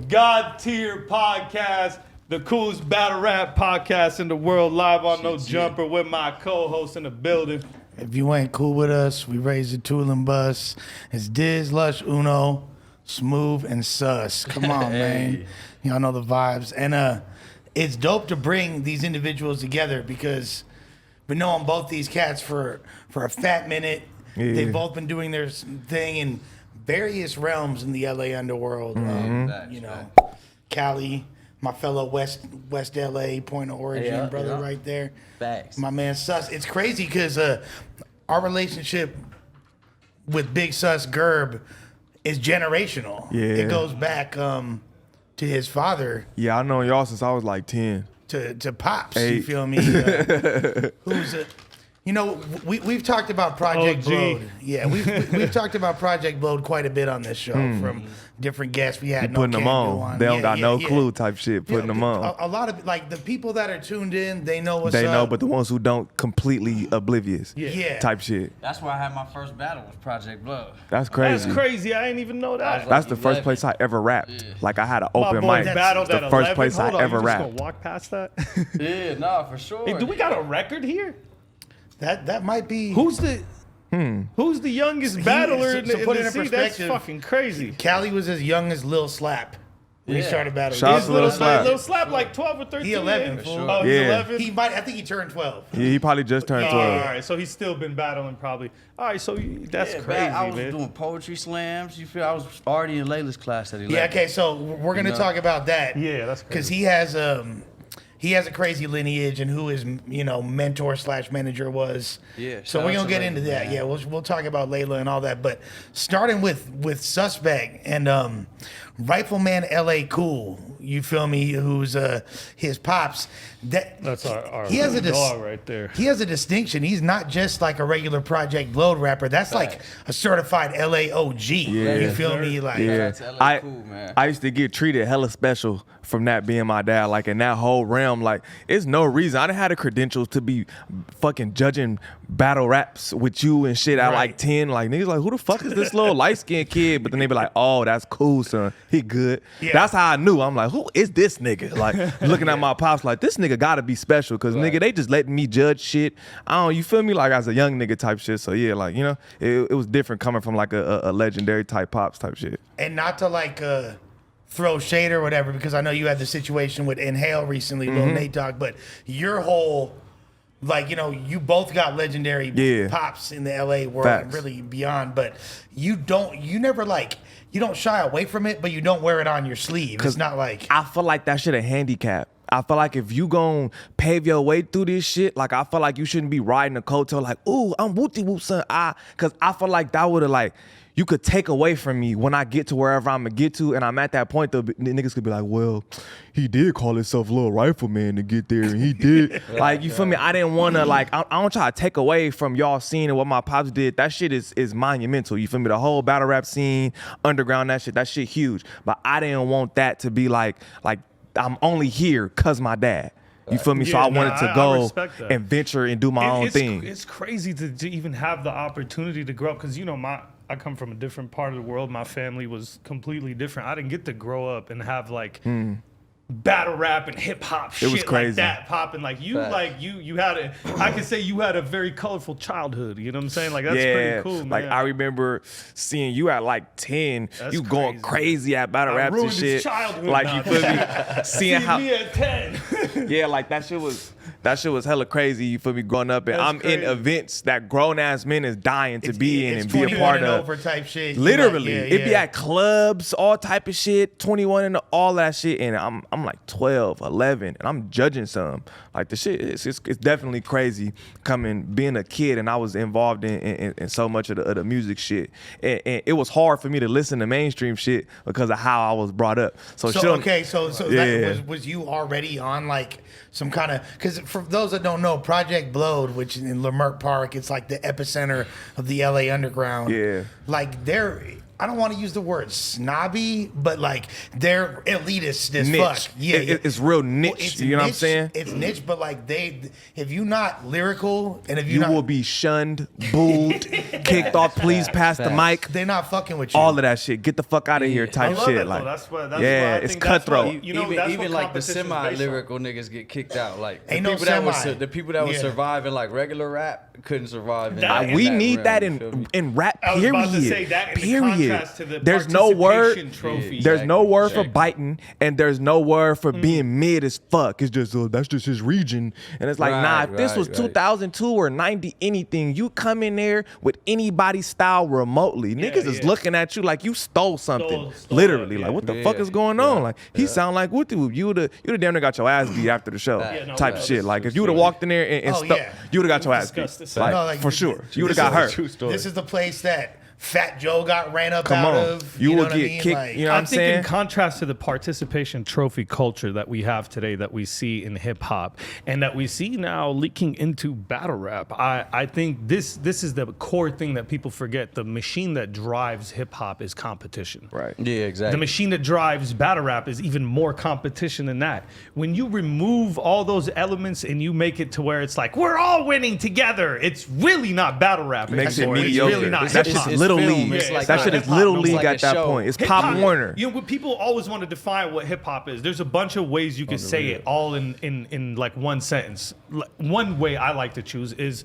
God tier podcast, the coolest battle rap podcast in the world, live on No Jumper with my co-host in the building. If you ain't cool with us, we raise the tool and bus. It's Diz, Lush, Uno, Smoov, and Sus. Come on, man. Y'all know the vibes. And it's dope to bring these individuals together because we've been knowing both these cats for a fat minute. Yeah. They've both been doing their thing in various realms in the LA underworld. Cali, my fellow West LA, point of origin, brother right there. Facts. My man Sus. It's crazy because our relationship with Big Sus Gerb is generational. Yeah. It goes back to his father. Yeah, I know y'all since I was like 10. To Pops, 8. You feel me? Who's a... You know, we've talked about Project Blowed. Yeah, we've talked about Project Blowed quite a bit on this show from different guests we had. Putting them on. They don't got no clue type shit. Putting them on. A lot of like the people that are tuned in, they know what's up. They know, but the ones who don't, completely oblivious. Yeah. Type shit. That's where I had my first battle was Project Blowed. That's crazy. That's crazy. I didn't even know that. That's the first place I ever rapped. Yeah. Like I had an open mic. That's the first place I ever rapped. You just gonna walk past that? Yeah, nah, for sure. Hey, do we got a record here? That might be. Who's the youngest battler in the scene? That's fucking crazy. Cali was as young as Lil Slap when he started battling. Shout out to Lil Slap. Lil Slap like 12 or 13. He 11. Sure. Oh, he's 11. I think he turned 12. Yeah, he probably just turned 12. All right, so he's still been battling probably. All right, so that's crazy, man. I was doing poetry slams. You feel I was already in Layla's class at 11. Yeah, okay, so we're gonna talk about that. Yeah, that's crazy. Because he has a crazy lineage and who his mentor / manager was. Yeah. So we're gonna get into that. Man. Yeah, we'll talk about Layla and all that. But starting with Suspect and Rifleman LA Cool, you feel me? Who's his pops? That's our he has a dog right there. He has a distinction. He's not just like a regular Project Blowed rapper. That's like a certified LA OG. Yeah. You feel me? Like I used to get treated hella special from that being my dad. Like in that whole realm, like it's no reason. I didn't have the credentials to be fucking judging battle raps with you and shit at like 10. Like niggas like, who the fuck is this little light skinned kid? But then they be like, oh, that's cool, son. He good. Yeah. That's how I knew. I'm like, who is this nigga? Like looking at my pops like, this nigga gotta be special. Cause nigga, they just letting me judge shit. You feel me? Like as a young nigga type shit. So yeah, like, it was different coming from like a legendary type pops type shit. And not to like throw shade or whatever, because I know you had the situation with Inhale recently, Lil Nate Dogg, but your whole, like, you both got legendary pops in the LA world and really beyond, but you don't shy away from it, but you don't wear it on your sleeve. It's not like... I feel like that shit a handicap. I feel like if you gon' pave your way through this shit, like I feel like you shouldn't be riding a coattail like, ooh, I'm woopty whoop son. Cause I feel like that would've like, you could take away from me when I get to wherever I'm gonna get to, and I'm at that point, the niggas could be like, well, he did call himself Little Rifleman to get there, and he did. Like, you feel me? I didn't wanna, like, I don't try to take away from y'all scene and what my pops did. That shit is monumental, you feel me? The whole battle rap scene, underground, that shit huge. But I didn't want that to be like I'm only here cause my dad. You feel me? So I wanted to go and venture and do my own thing. It's crazy to even have the opportunity to grow up, because I come from a different part of the world. My family was completely different. I didn't get to grow up and have like battle rap and hip hop shit was crazy. Like that popping. Like you had I can say you had a very colorful childhood. You know what I'm saying? Like that's pretty cool, man. Like I remember seeing you at like 10, you going crazy at battle raps and shit. Like you feel me? Seeing how me at 10. Yeah, like that shit was hella crazy, you feel me, growing up, and I'm in events that grown ass men is dying to be in and be a part of. Over type shit. Literally, it be at clubs, all type of shit, 21 and all that shit, and I'm like 12, 11, and I'm judging some. Like the shit, it's definitely crazy being a kid, and I was involved in so much of the music shit, and it was hard for me to listen to mainstream shit because of how I was brought up. So that was you already on like some kind of, because for those that don't know, Project Blowed, which in Leimert Park, it's like the epicenter of the LA underground. Yeah. Like I don't want to use the word snobby, but like they're elitist as Niche. fuck. Yeah, It's real niche. It's You know what I'm niche, saying? It's niche, but like if you're not lyrical and if You you're will not, be shunned, booed, kicked off. Please pass the mic. they're not fucking with you. All of that shit. Get the fuck out of here. I Type love shit. that, Like, though. That's why it's I think that's cutthroat. why, you know, that's even what like the competition's based on. semi-lyrical niggas get kicked out. Like Ain't no semi. the people that would Yeah. survive in like regular rap couldn't survive in That- that. we in need that realm, you feel me? in rap. I was Period. about to say that in the Period. contrast to the There's no word. participation trophy. There's no Exactly, word for exactly. biting, and there's no word for being mid as fuck. It's just that's just his region, and it's like nah. If this was 2002 or 90 anything, you come in there with anybody's style remotely. Niggas is yeah. looking at you like you stole something. Stole Literally, it, like yeah. what the fuck is going on? Like he sound like woopty woop. You would have damn near got your ass beat after the show. no, type yeah, of shit. this Like is if you would have walked in there and Oh, stu- yeah. you would have got your ass Discuss beat. this. Like, No, like, for sure, you would this have got is- hurt. This is the place that Fat Joe got ran up Come out on. of. You know will what I get mean? kicked, Like, you know what I I'm think saying? in contrast to the participation trophy culture that we have today, that we see in hip hop, and that we see now leaking into battle rap, I think this is the core thing that people forget. The machine that drives hip hop is competition. Right. Yeah, exactly. The machine that drives battle rap is even more competition than that. When you remove all those elements and you make it to where it's like we're all winning together, it's really not battle rap Makes it anymore. It's mediocre. really not That hip shit's hop. It's little film. league. It's like that shit is hip-hop. little It's league like a at that show. point. It's Hip-hop- Pop Warner. You know, when people always want to define what hip hop is. There's a bunch of ways you can say it all in like one sentence. One way I like to choose is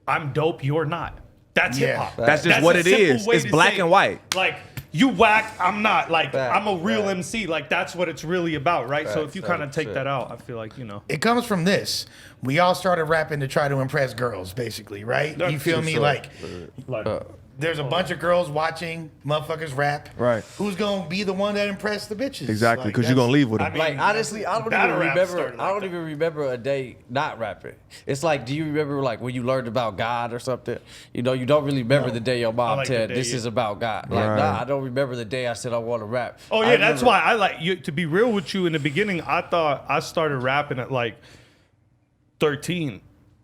I'm dope, you're not. That's Yeah. hip hop. That's just what a it simple is. way It's to black say and it. white. Like you whack, I'm not. Like Fact, I'm a real fact. MC. Like that's what it's really about, right? So if you kind of Fact, take shit. that out, I feel like it comes from this. We all started rapping to try to impress girls, basically, right? You feel for me? sure. Like, like there's a bunch of girls watching motherfuckers rap. Right. Who's gonna be the one that impress the bitches? Exactly, Like, because you're gonna that's- leave with I him. mean, Like honestly, I don't even battle rap remember. started I like don't that. even remember a day not rapping. It's like, do you remember like when you learned about God or something? You know, you don't really remember the day your mom like the said day, this yeah. is about God. Like, Right. nah, I don't remember the day I said I want to rap. Oh I yeah, that's remember- why I like you. To be real with you, in the beginning, I thought I started rapping at like 13,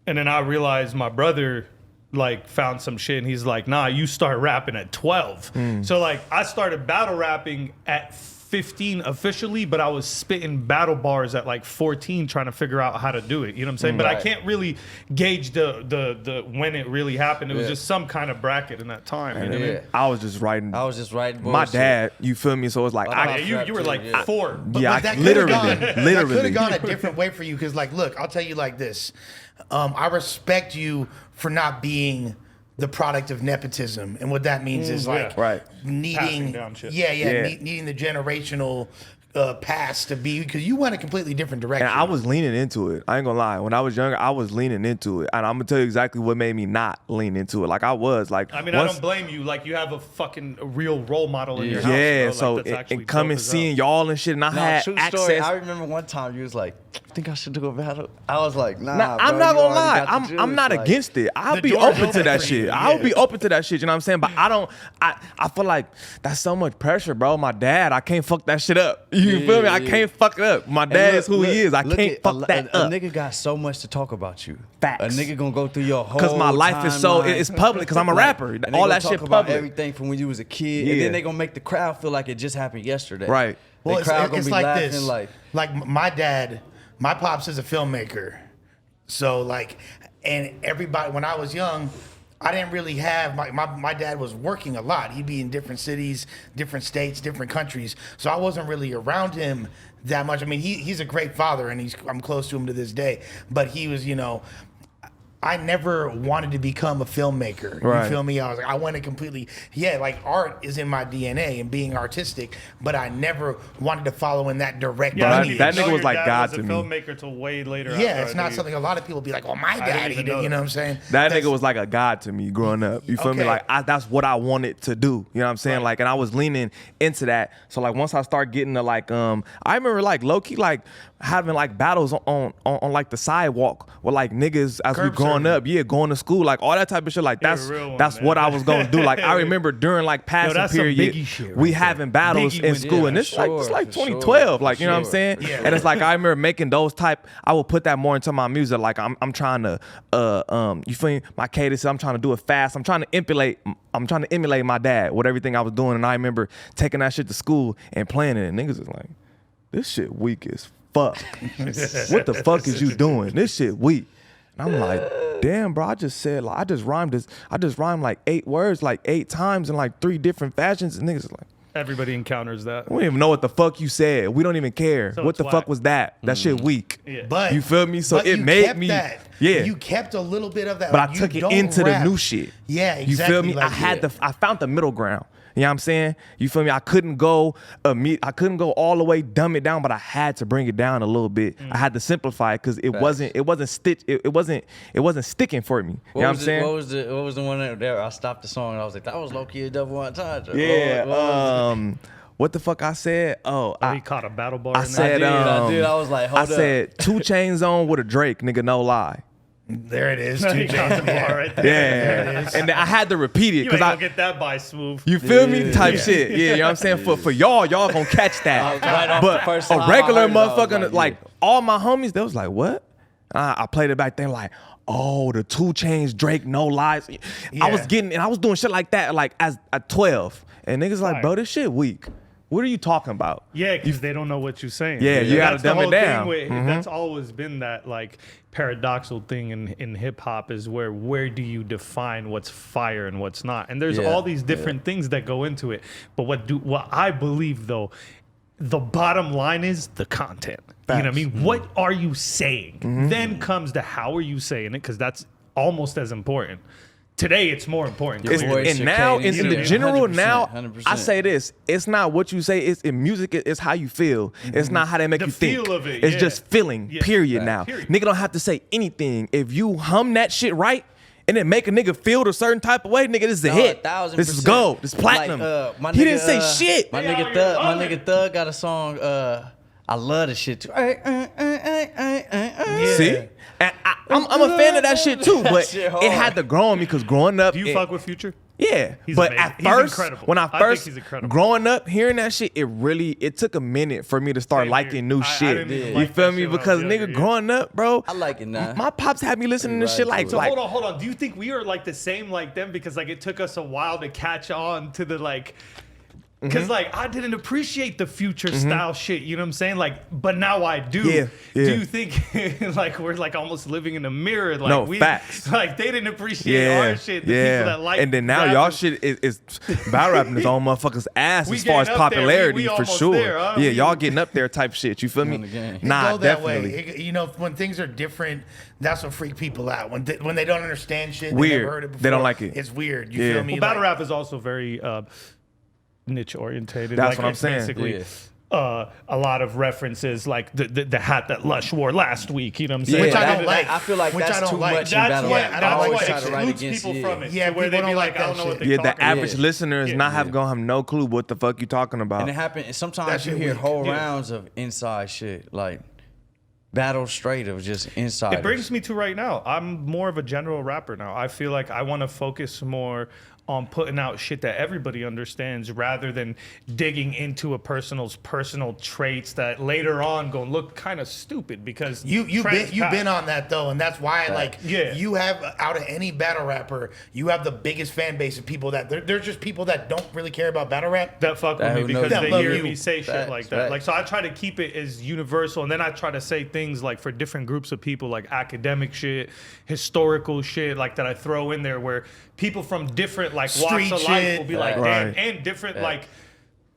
and then I realized my brother like found some shit, and he's like, "Nah, you start rapping at 12." So like, I started battle rapping at 15 officially, but I was spitting battle bars at like 14, trying to figure out how to do it. You know what I'm saying? But I Right. can't really gauge the when it really happened. It was Yeah. just some kind of bracket in that time. You know what I mean? Yeah. I was just writing. I was just writing my bullshit. dad, you feel me? So it's like, I Yeah, know. you were like Yeah. 4. But yeah, that I, could've literally, gone, That could literally. have gone a different way for you because, like, look, I'll tell you like this. I respect you for not being the product of nepotism, and what that means is like yeah. Right. Passing needing, down shit. Yeah. needing the generational past to be because you went a completely different direction. And I was leaning into it. I ain't gonna lie. When I was younger, I was leaning into it. And I'm gonna tell you exactly what made me not lean into it. Like I was like I mean, I don't blame you. Like, you have a fucking real role model in your house. yeah, bro. Like, so that's actually and coming dope as hell. seeing y'all and shit, and I Nah, had true access. story. I remember one time you was like, "I think I should do a battle." I was like, "Nah, Nah, bro, I'm not you gonna already lie. got the I'm juice." not Like, against it. I'll The be door's open to open that for shit. you, I'll yeah. be open to that shit. You know what I'm saying? But I don't. I feel like that's so much pressure, bro. My dad, I can't fuck that shit up. You feel me? I yeah. can't fuck it up. My And dad look, is who look, he is. I look can't at fuck that a up. nigga got so much to talk about you. Facts. A nigga gonna go through your whole. Because my life is so timeline. it's public. Because I'm a rapper. And they All gonna that talk shit about public. everything from when you was a kid, and Yeah. then they gonna make the crowd feel like it just happened yesterday. Right. The crowd gonna it's be like laughing this. like. My dad, my pops is a filmmaker, so like, and everybody when I was young, I didn't really have my dad was working a lot. He'd be in different cities, different states, different countries, so I wasn't really around him that much. I mean, he's a great father, and I'm close to him to this day. But he was, I never wanted to become a filmmaker. Right. You feel me? I was like, I wanted completely, like art is in my DNA and being artistic, but I never wanted to follow in that direct Yeah, I lineage. didn't that even nigga know was your like dad God was to a me. filmmaker till way later. Yeah, after it's I not knew something a lot of people be like, well, my didn't dad, he even did, know you know that. what I'm saying? That That's- nigga was like a god to me growing up. You feel me? Okay. Like that's what I wanted to do. You know what I'm saying? Right. Like, and I was leaning into that. So like once I start getting to like I remember like low key like having like battles on like the sidewalk with like niggas as we Curbside growing up, going to school, like all that type of shit. Like You're a that's real one, that's man. what I was gonna do. Like I remember during like passing that's some period, Biggie shit right we there. having battles Biggie in went- school, Yeah, and it's for like sure, 2012, for like you know what I'm sure. saying? Yeah. And it's like I remember making those type. I would put that more into my music. Like I'm trying to you feel me? My cadence. I'm trying to do it fast. I'm trying to emulate my dad with everything I was doing. And I remember taking that shit to school and playing it. And niggas was like, this shit weak as fuck. What the fuck is you doing? This shit weak. And I'm like, damn, bro, I just rhymed like 8 words, like 8 times in like 3 different fashions. And niggas is like, Everybody encounters that. we don't even know what the fuck you said. We don't even care. So what it's the whack. fuck was that? That shit weak. Yeah. But You feel me? So but it you made kept me- that. yeah. You kept a little bit of that. But like, I you took it don't into rap. the new shit. Yeah, exactly. You feel me? Like, I found the middle ground. You know what I'm saying? You feel me? I couldn't go all the way dumb it down, but I had to bring it down a little bit. I had to simplify it because it wasn't sticking for me. You know what I'm saying? What was the one there? I stopped the song and I was like, that was low key a double entendre. Yeah. What was it? What the fuck I said? Oh, He caught a battle bar. I in said, that. I did. I was like, hold I up. said 2 Chainz on with a Drake, nigga, no lie. there it is. He Two caught the Chainz. bar right there. Yeah, and then I had to repeat it You ain't because gonna I. get that by Smoov. You feel me? Type shit. Yeah, you know what I'm saying? For y'all gonna catch that. Right off But the first a time I regular heard it, I was motherfucker, like all my homies, they was like, what? I played it back then like, oh, the 2 Chainz Drake, no lies. I was doing shit like that like as at 12. And niggas like, Right. bro, this shit weak. What are you talking about? Yeah, because they don't know what you're saying. Yeah, you gotta That's the dumb it whole down. thing with- That's always been that like paradoxal thing in hip hop is where do you define what's fire and what's not? And there's Yeah, all these different things that go into it. But what I believe though, the bottom line is the content. You know what I mean? What are you saying? Then comes the how are you saying it? Because that's almost as important. Today, it's more important. It's, clearly. voice, and your now, cadence, in the yeah, general, 100%, now 100%. I say this: it's not what you say. It's in music. It's how you feel. It's not how they make The you think. feel of it, It's yeah. just feeling. Yeah. Period. Right. Now, Period. nigga don't have to say anything. If you hum that shit right and then make a nigga feel a certain type of way, nigga, this is a hit. 1000%. This is gold. This is platinum. Like, he didn't say shit. My They out nigga here Thug, my humming. nigga Thug got a song. I love this shit too. See, and I'm a fan of that shit too. But shit it had to grow on me because growing up, Do you it- fuck with Future? Yeah, He's but amazing. at He's first, incredible. when I I think first he's incredible. growing up, hearing that shit, it took a minute for me to start Same liking here. new I shit. didn't even You like feel that me? shit when I Because was younger, nigga, yeah. growing up, bro, I like it now. my pops had me listening to shit like, So like hold on. Do you think we are like the same like them? Because like it took us a while to catch on to the like. Because like I didn't appreciate the Future style shit, you know what I'm saying? Like, but now I do. Yeah, yeah. Do you think like we're like almost living in a mirror? Like No, facts. Like they didn't appreciate yeah, our shit. The yeah. people that like And then now y'all rapping. shit is battle rapping is on motherfuckers' ass We as far as getting up there. popularity We for almost sure. there, huh? Yeah, We- y'all getting up there type shit. You feel me? On the game. Nah, Go that definitely. way. You know, when things are different, that's what freak people out. When they don't understand shit, they Weird. never heard it before. They don't like it. It's weird. You Yeah. feel me? Well, battle Like, rap is also very niche orientated. That's Like, what I'm it's saying. Basically, Yeah. a lot of references like the hat that Lush wore last week. You know what I'm saying? Which I that- don't that- like. I feel like Which I that's don't too like. much in That's battle what rap. I that's always what try to write excludes against people it. from it. Yeah, to where people they be don't like, like I don't that know what shit. they Yeah, the talking average about. listener is Yeah. not gonna have no clue what the fuck you talking about. And it happened. And sometimes That you shit hear weak. whole Yeah. rounds of inside shit, like battle straight of just inside. It brings me to right now. I'm more of a general rapper now. I feel like I want to focus more on putting out shit that everybody understands rather than digging into a person's personal traits that later on go look kind of stupid because You've trends been pass. on that though, and that's why like Yeah. you have out of any battle rapper, you have the biggest fan base of people that there's just people that don't really care about battle rap. that fuck with That me who because knows they that hear love me you. say shit Facts, like that. Like, facts. so I try to keep it as universal, and then I try to say things like for different groups of people, like academic shit, historical shit, like that I throw in there, where people from different like walks Street of life shit. will be like, Right. damn, and different like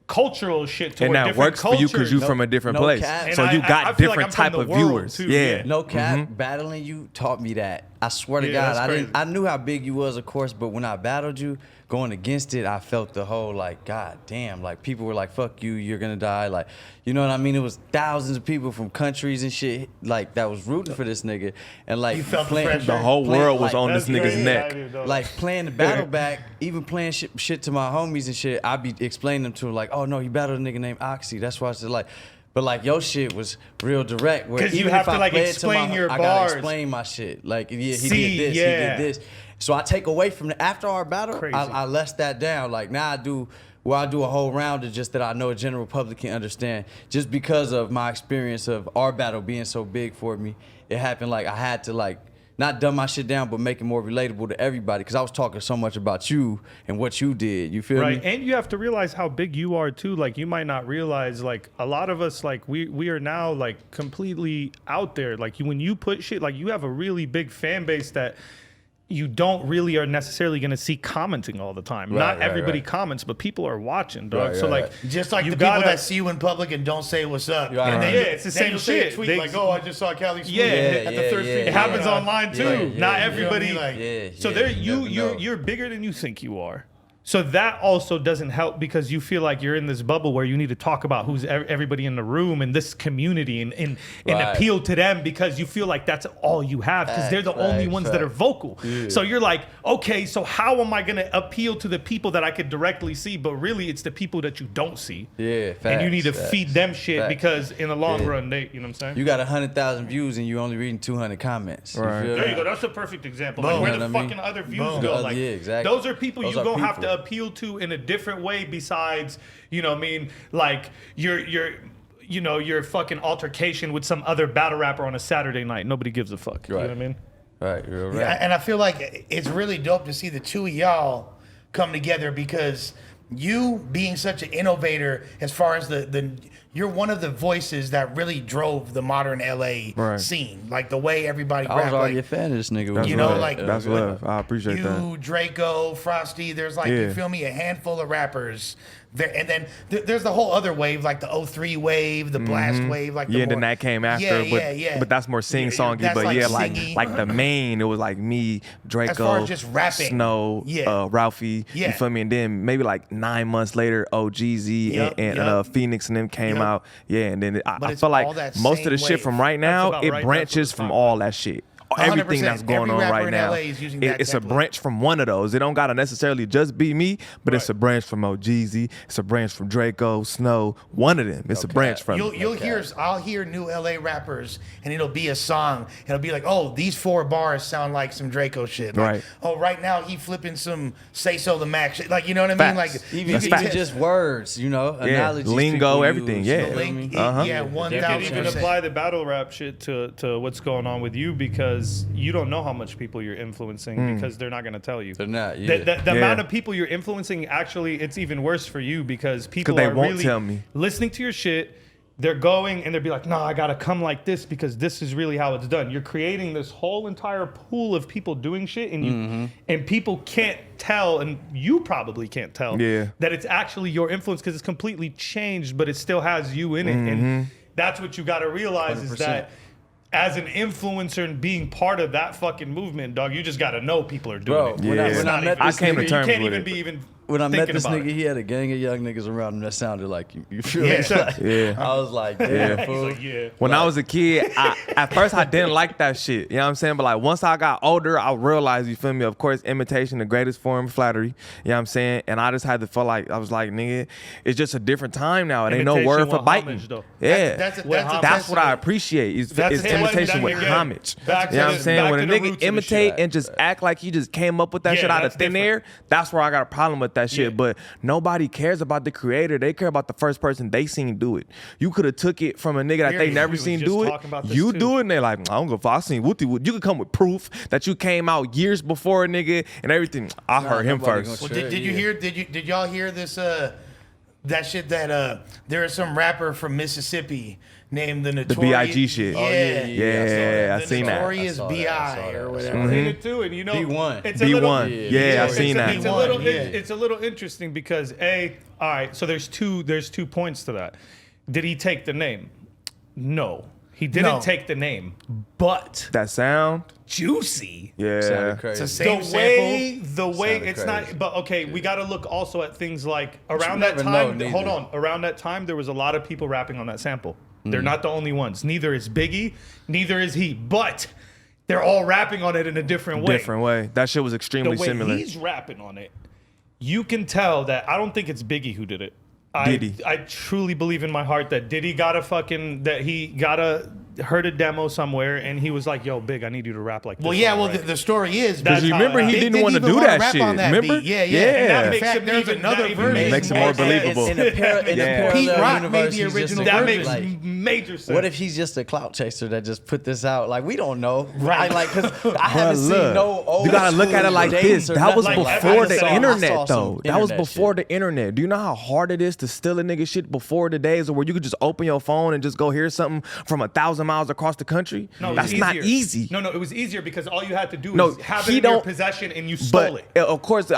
cultural shit to and where that different works for you because you cultures- from a different no place. cap. So And you I got feel like different I'm from type the of world, viewers. too, Yeah. yeah. No cap, battling you taught me that. I swear to Yeah, God, that's crazy. I knew how big you was, of course, but when I battled you, going against it, I felt the whole like, God damn, like people were like, fuck you, you're gonna die. Like, you know what I mean? It was thousands of people from countries and shit, like that was rooting for this nigga. And like You felt the playing, pressure. The whole world was on That's this nigga's crazy. neck. I didn't know like that. playing the battle back, even playing shit to my homies and shit, I be explaining them to them like, oh no, he battled a nigga named Oxy. That's why I said like, But like your shit was real direct. 'Cause you have to, like, explain your I bars. gotta explain my shit. Like, yeah, he did this, he did this. So I take away from after our battle, Crazy. I less that down. Like now I do a whole round of just that I know a general public can understand. Just because of my experience of our battle being so big for me, it happened like I had to like not dumb my shit down, but make it more relatable to everybody. Because I was talking so much about you and what you did. You feel Right, me? and you have to realize how big you are too. Like you might not realize, like a lot of us, like we are now like completely out there. Like when you put shit, like you have a really big fan base that you don't really are necessarily going to see commenting all the time. Right, Not right, everybody right. comments, but people are watching, dog. Right, So right, like, Just like you the people gotta- that see you in public and don't say what's up. Right. And then Yeah, you- it's the then same you'll say a shit. tweet They- like, "Oh, I just saw Cali Smoov Yeah, at the yeah, third yeah, street." It happens Yeah. online too. Yeah, yeah, Not yeah. everybody. You know what I mean? Yeah. So yeah, there, you never know. you're bigger than you think you are. So that also doesn't help because you feel like you're in this bubble where you need to talk about who's everybody in the room and this community and Right. appeal to them because you feel like that's all you have because they're the Facts, only facts, ones that are facts. vocal. Yeah. So you're like, okay, so how am I going to appeal to the people that I could directly see? But really, it's the people that you don't see. Yeah, And you facts, need to facts, feed them shit facts. because in the long Yeah. run, you know what I'm saying? You got 100,000 views and you only reading 200 comments. Right. feel There me? you go. That's a perfect example. Boom. Like where You know the what I mean? fucking other views Boom. go. Like Yeah, exactly. those are people Those you're are gonna have to people. appeal to in a different way besides, you know what I mean, like your fucking altercation with some other battle rapper on a Saturday night. Nobody gives a fuck. You know what I mean? Right, you're right. Yeah, and I feel like it's really dope to see the two of y'all come together because you being such an innovator as far as you're one of the voices that really drove the modern LA Right. scene. Like the way everybody I was rap, already like, a fan of this nigga. That's You know, love. like- that's love. I appreciate you, that. Draco, Frosty, there's like, you Yeah. feel me, a handful of rappers there. And then there's the whole other wave, like the 03 wave, the Blast wave. Like the Yeah, and then more- that came after, Yeah, but that's more sing-songy. That's But like yeah, singy. like the main, it was like me, Draco, As far as just rapping. Snow, Yeah. Ralphie. Yeah. You feel me? And then maybe like 9 months later, OGZ Yup, and yup. Phoenix and them came Yup. out. Yeah, and then But I it's feel like all that most of same the shit wave. from right now, about it right. That's branches what from we're all that shit. 100%. Everything that's going Every on rapper right in now. LA is using that It's a template. branch from one of those. It don't gotta necessarily just be me, but it's Right. a branch from OGZ. It's a branch from Draco, Snow. One of them. It's a branch from. You'll hear, I'll hear new LA rappers and it'll be a song. It'll be like, oh, these 4 bars sound like some Draco shit. Like, Right. oh, right now he flipping some Say So the Max shit. Like, you know what I mean? Facts. Like, Even, That's even facts. just words, you know, analogies. lingo, people everything, use, yeah. you know what I link, mean? Uh-huh. yeah, You can't even 1,000%. apply the battle rap shit to what's going on with you because you don't know how much people you're influencing because they're not going to tell you. They're not, The, yeah. the amount of people you're influencing, actually, it's even worse for you because people they are won't really tell me. listening to your shit. They're going and they'll be like, no, I got to come like this because this is really how it's done. You're creating this whole entire pool of people doing shit and and people can't tell, and you probably can't tell, Yeah. that it's actually your influence because it's completely changed, but it still has you in it. And that's what you got to realize is 100%. that as an influencer and being part of that fucking movement, dog, you just got to know people are doing Bro, it. when I- Yeah. when I met even- this I came to you terms can't with even it. be even When I met thinking this about nigga, it. he had a gang of young niggas around him that sounded like you. You feel Yeah. me? Yeah. I was like, damn, fool. He's like, yeah. When I was a kid, at first I didn't like that shit. You know what I'm saying? But like once I got older, I realized, you feel me, of course, imitation, the greatest form of flattery. You know what I'm saying? And I just had to feel like, I was like, nigga, it's just a different time now. It ain't no Imitation word for with biting. homage, though. Yeah. That's a That's what I appreciate. Is That's it. imitation with Again, homage. back You know to what I'm the- saying? back When a to the nigga roots of the imitate shit. and just act like he just came up with that Yeah, shit out of that's thin different. air, that's where I got a problem with that shit. Yeah. But nobody cares about the creator. They care about the first person they seen do it. You could have took it from a nigga that they Period. never We was seen just do it. talking about this You too. do it, and they like, I don't go. I seen Woopty Woop. You could come with proof that you came out years before a nigga and everything. I heard him nobody first. gonna Well, did you Yeah. hear? Did y'all hear this? That shit that there is some rapper from Mississippi named the Notorious. B.I.G. shit. Yeah, Oh, yeah, Yeah, I the seen that. Notorious I saw that, I B.I. saw that, or I whatever. I've seen it too, and you know, B1. it's a little, B1. Yeah, I it's seen a- that. It's a little, B1, yeah. it's a little interesting because all right. So there's two points to that. Did he take the name? No, he didn't No. take the name. But That sound. Juicy. Yeah. Sounded crazy. It's the same The way Sounded it's crazy. not, but okay, we got to look also at things like around you that never time. know, Hold neither. on, around that time there was a lot of people rapping on that sample. They're not the only ones. Neither is Biggie, neither is he, but they're all rapping on it in a different way. Different way. That shit was The extremely way similar. he's rapping on it, you can tell that I don't think it's Biggie who did it. Diddy. I truly believe in my heart that Diddy got heard a demo somewhere, and he was like, "Yo, Big, I need you to rap like this." Well, yeah. song, Well, right? the story is That's Because you how remember he Big didn't want to even do wanna that rap shit. on that Remember? beat. Yeah. that In makes fact, it there's even- another that even version. makes it more believable. In a Yeah. Pete parallel Rock made universe, the he's just original a- that version. makes like, major sense. what if he's just a clout chaser that just put this out? Like, we don't know. Right. Like, because I haven't Bruh, seen look, no old you gotta look at it school like dates this. or That was nothing. Like, before I the saw internet, some though. That was internet before shit. the internet. Do you know how hard it is to steal a nigga shit before the days where you could just open your phone and just go hear something from 1,000 miles across the country? No, it That's was not easier. easy. No, it was easier because all you had to do No, was have he it in your don't- possession and you stole But it. of course,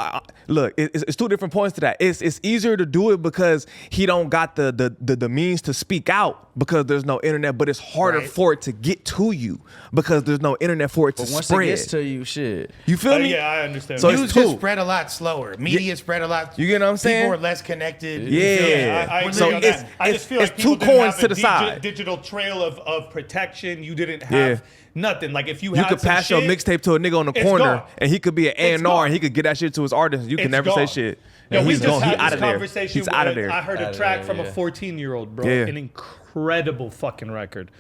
look, it's two different points to that. It's easier to do it because he don't got the means to speak out because there's no internet. But it's harder Right. for it to get to you because there's no internet for it to But once spread. it gets to you, shit. You feel me? Yeah, I understand. So that. it's News two. just spread a lot slower. Media spread a lot. You get what I'm saying? People were less connected. Yeah. I agree So on it's- that. I just feel it's like people two didn't coins have to a the side. digital trail of protection. You didn't have Yeah. nothing. Like if you You had could some pass your shit, mixtape to a nigga on the it's corner, gone. and he could be an It's A&R, gone. and he could get that shit to his artist. You can It's never gone. say shit. Yo, And we he's just gone. He had out this of there. conversation. He's out of where there. I heard a Outta track there, from a yeah. 14-year-old, bro. Yeah. An incredible fucking record.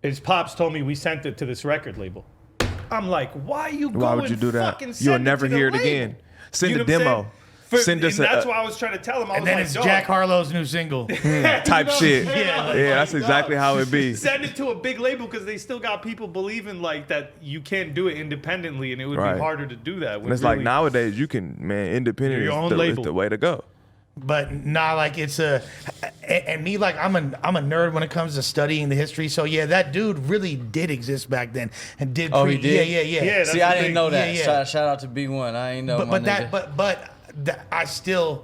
His pops told me we sent it to this record label. I'm like, why you Why going would you do that? fucking You'll send never to the hear it label? again. Send You a know what I'm demo. saying? Send us and a- that's why I was trying to tell him. I And was then like, it's dog, Jack Harlow's new single. type You know shit. what I'm saying? Yeah, That's exactly how it be. Send it to a big label because they still got people believing like that you can't do it independently, and it would Right. be harder to do that. And it's like nowadays you can, man, independent You're your own is label. the way to go. But nah, like it's and me, like I'm a nerd when it comes to studying the history. So yeah, that dude really did exist back then and did. Oh, he did? Yeah. Yeah, that's See, I the didn't thing. know that. Yeah, yeah. Shout out to B1. I ain't know. But my nigga. I still,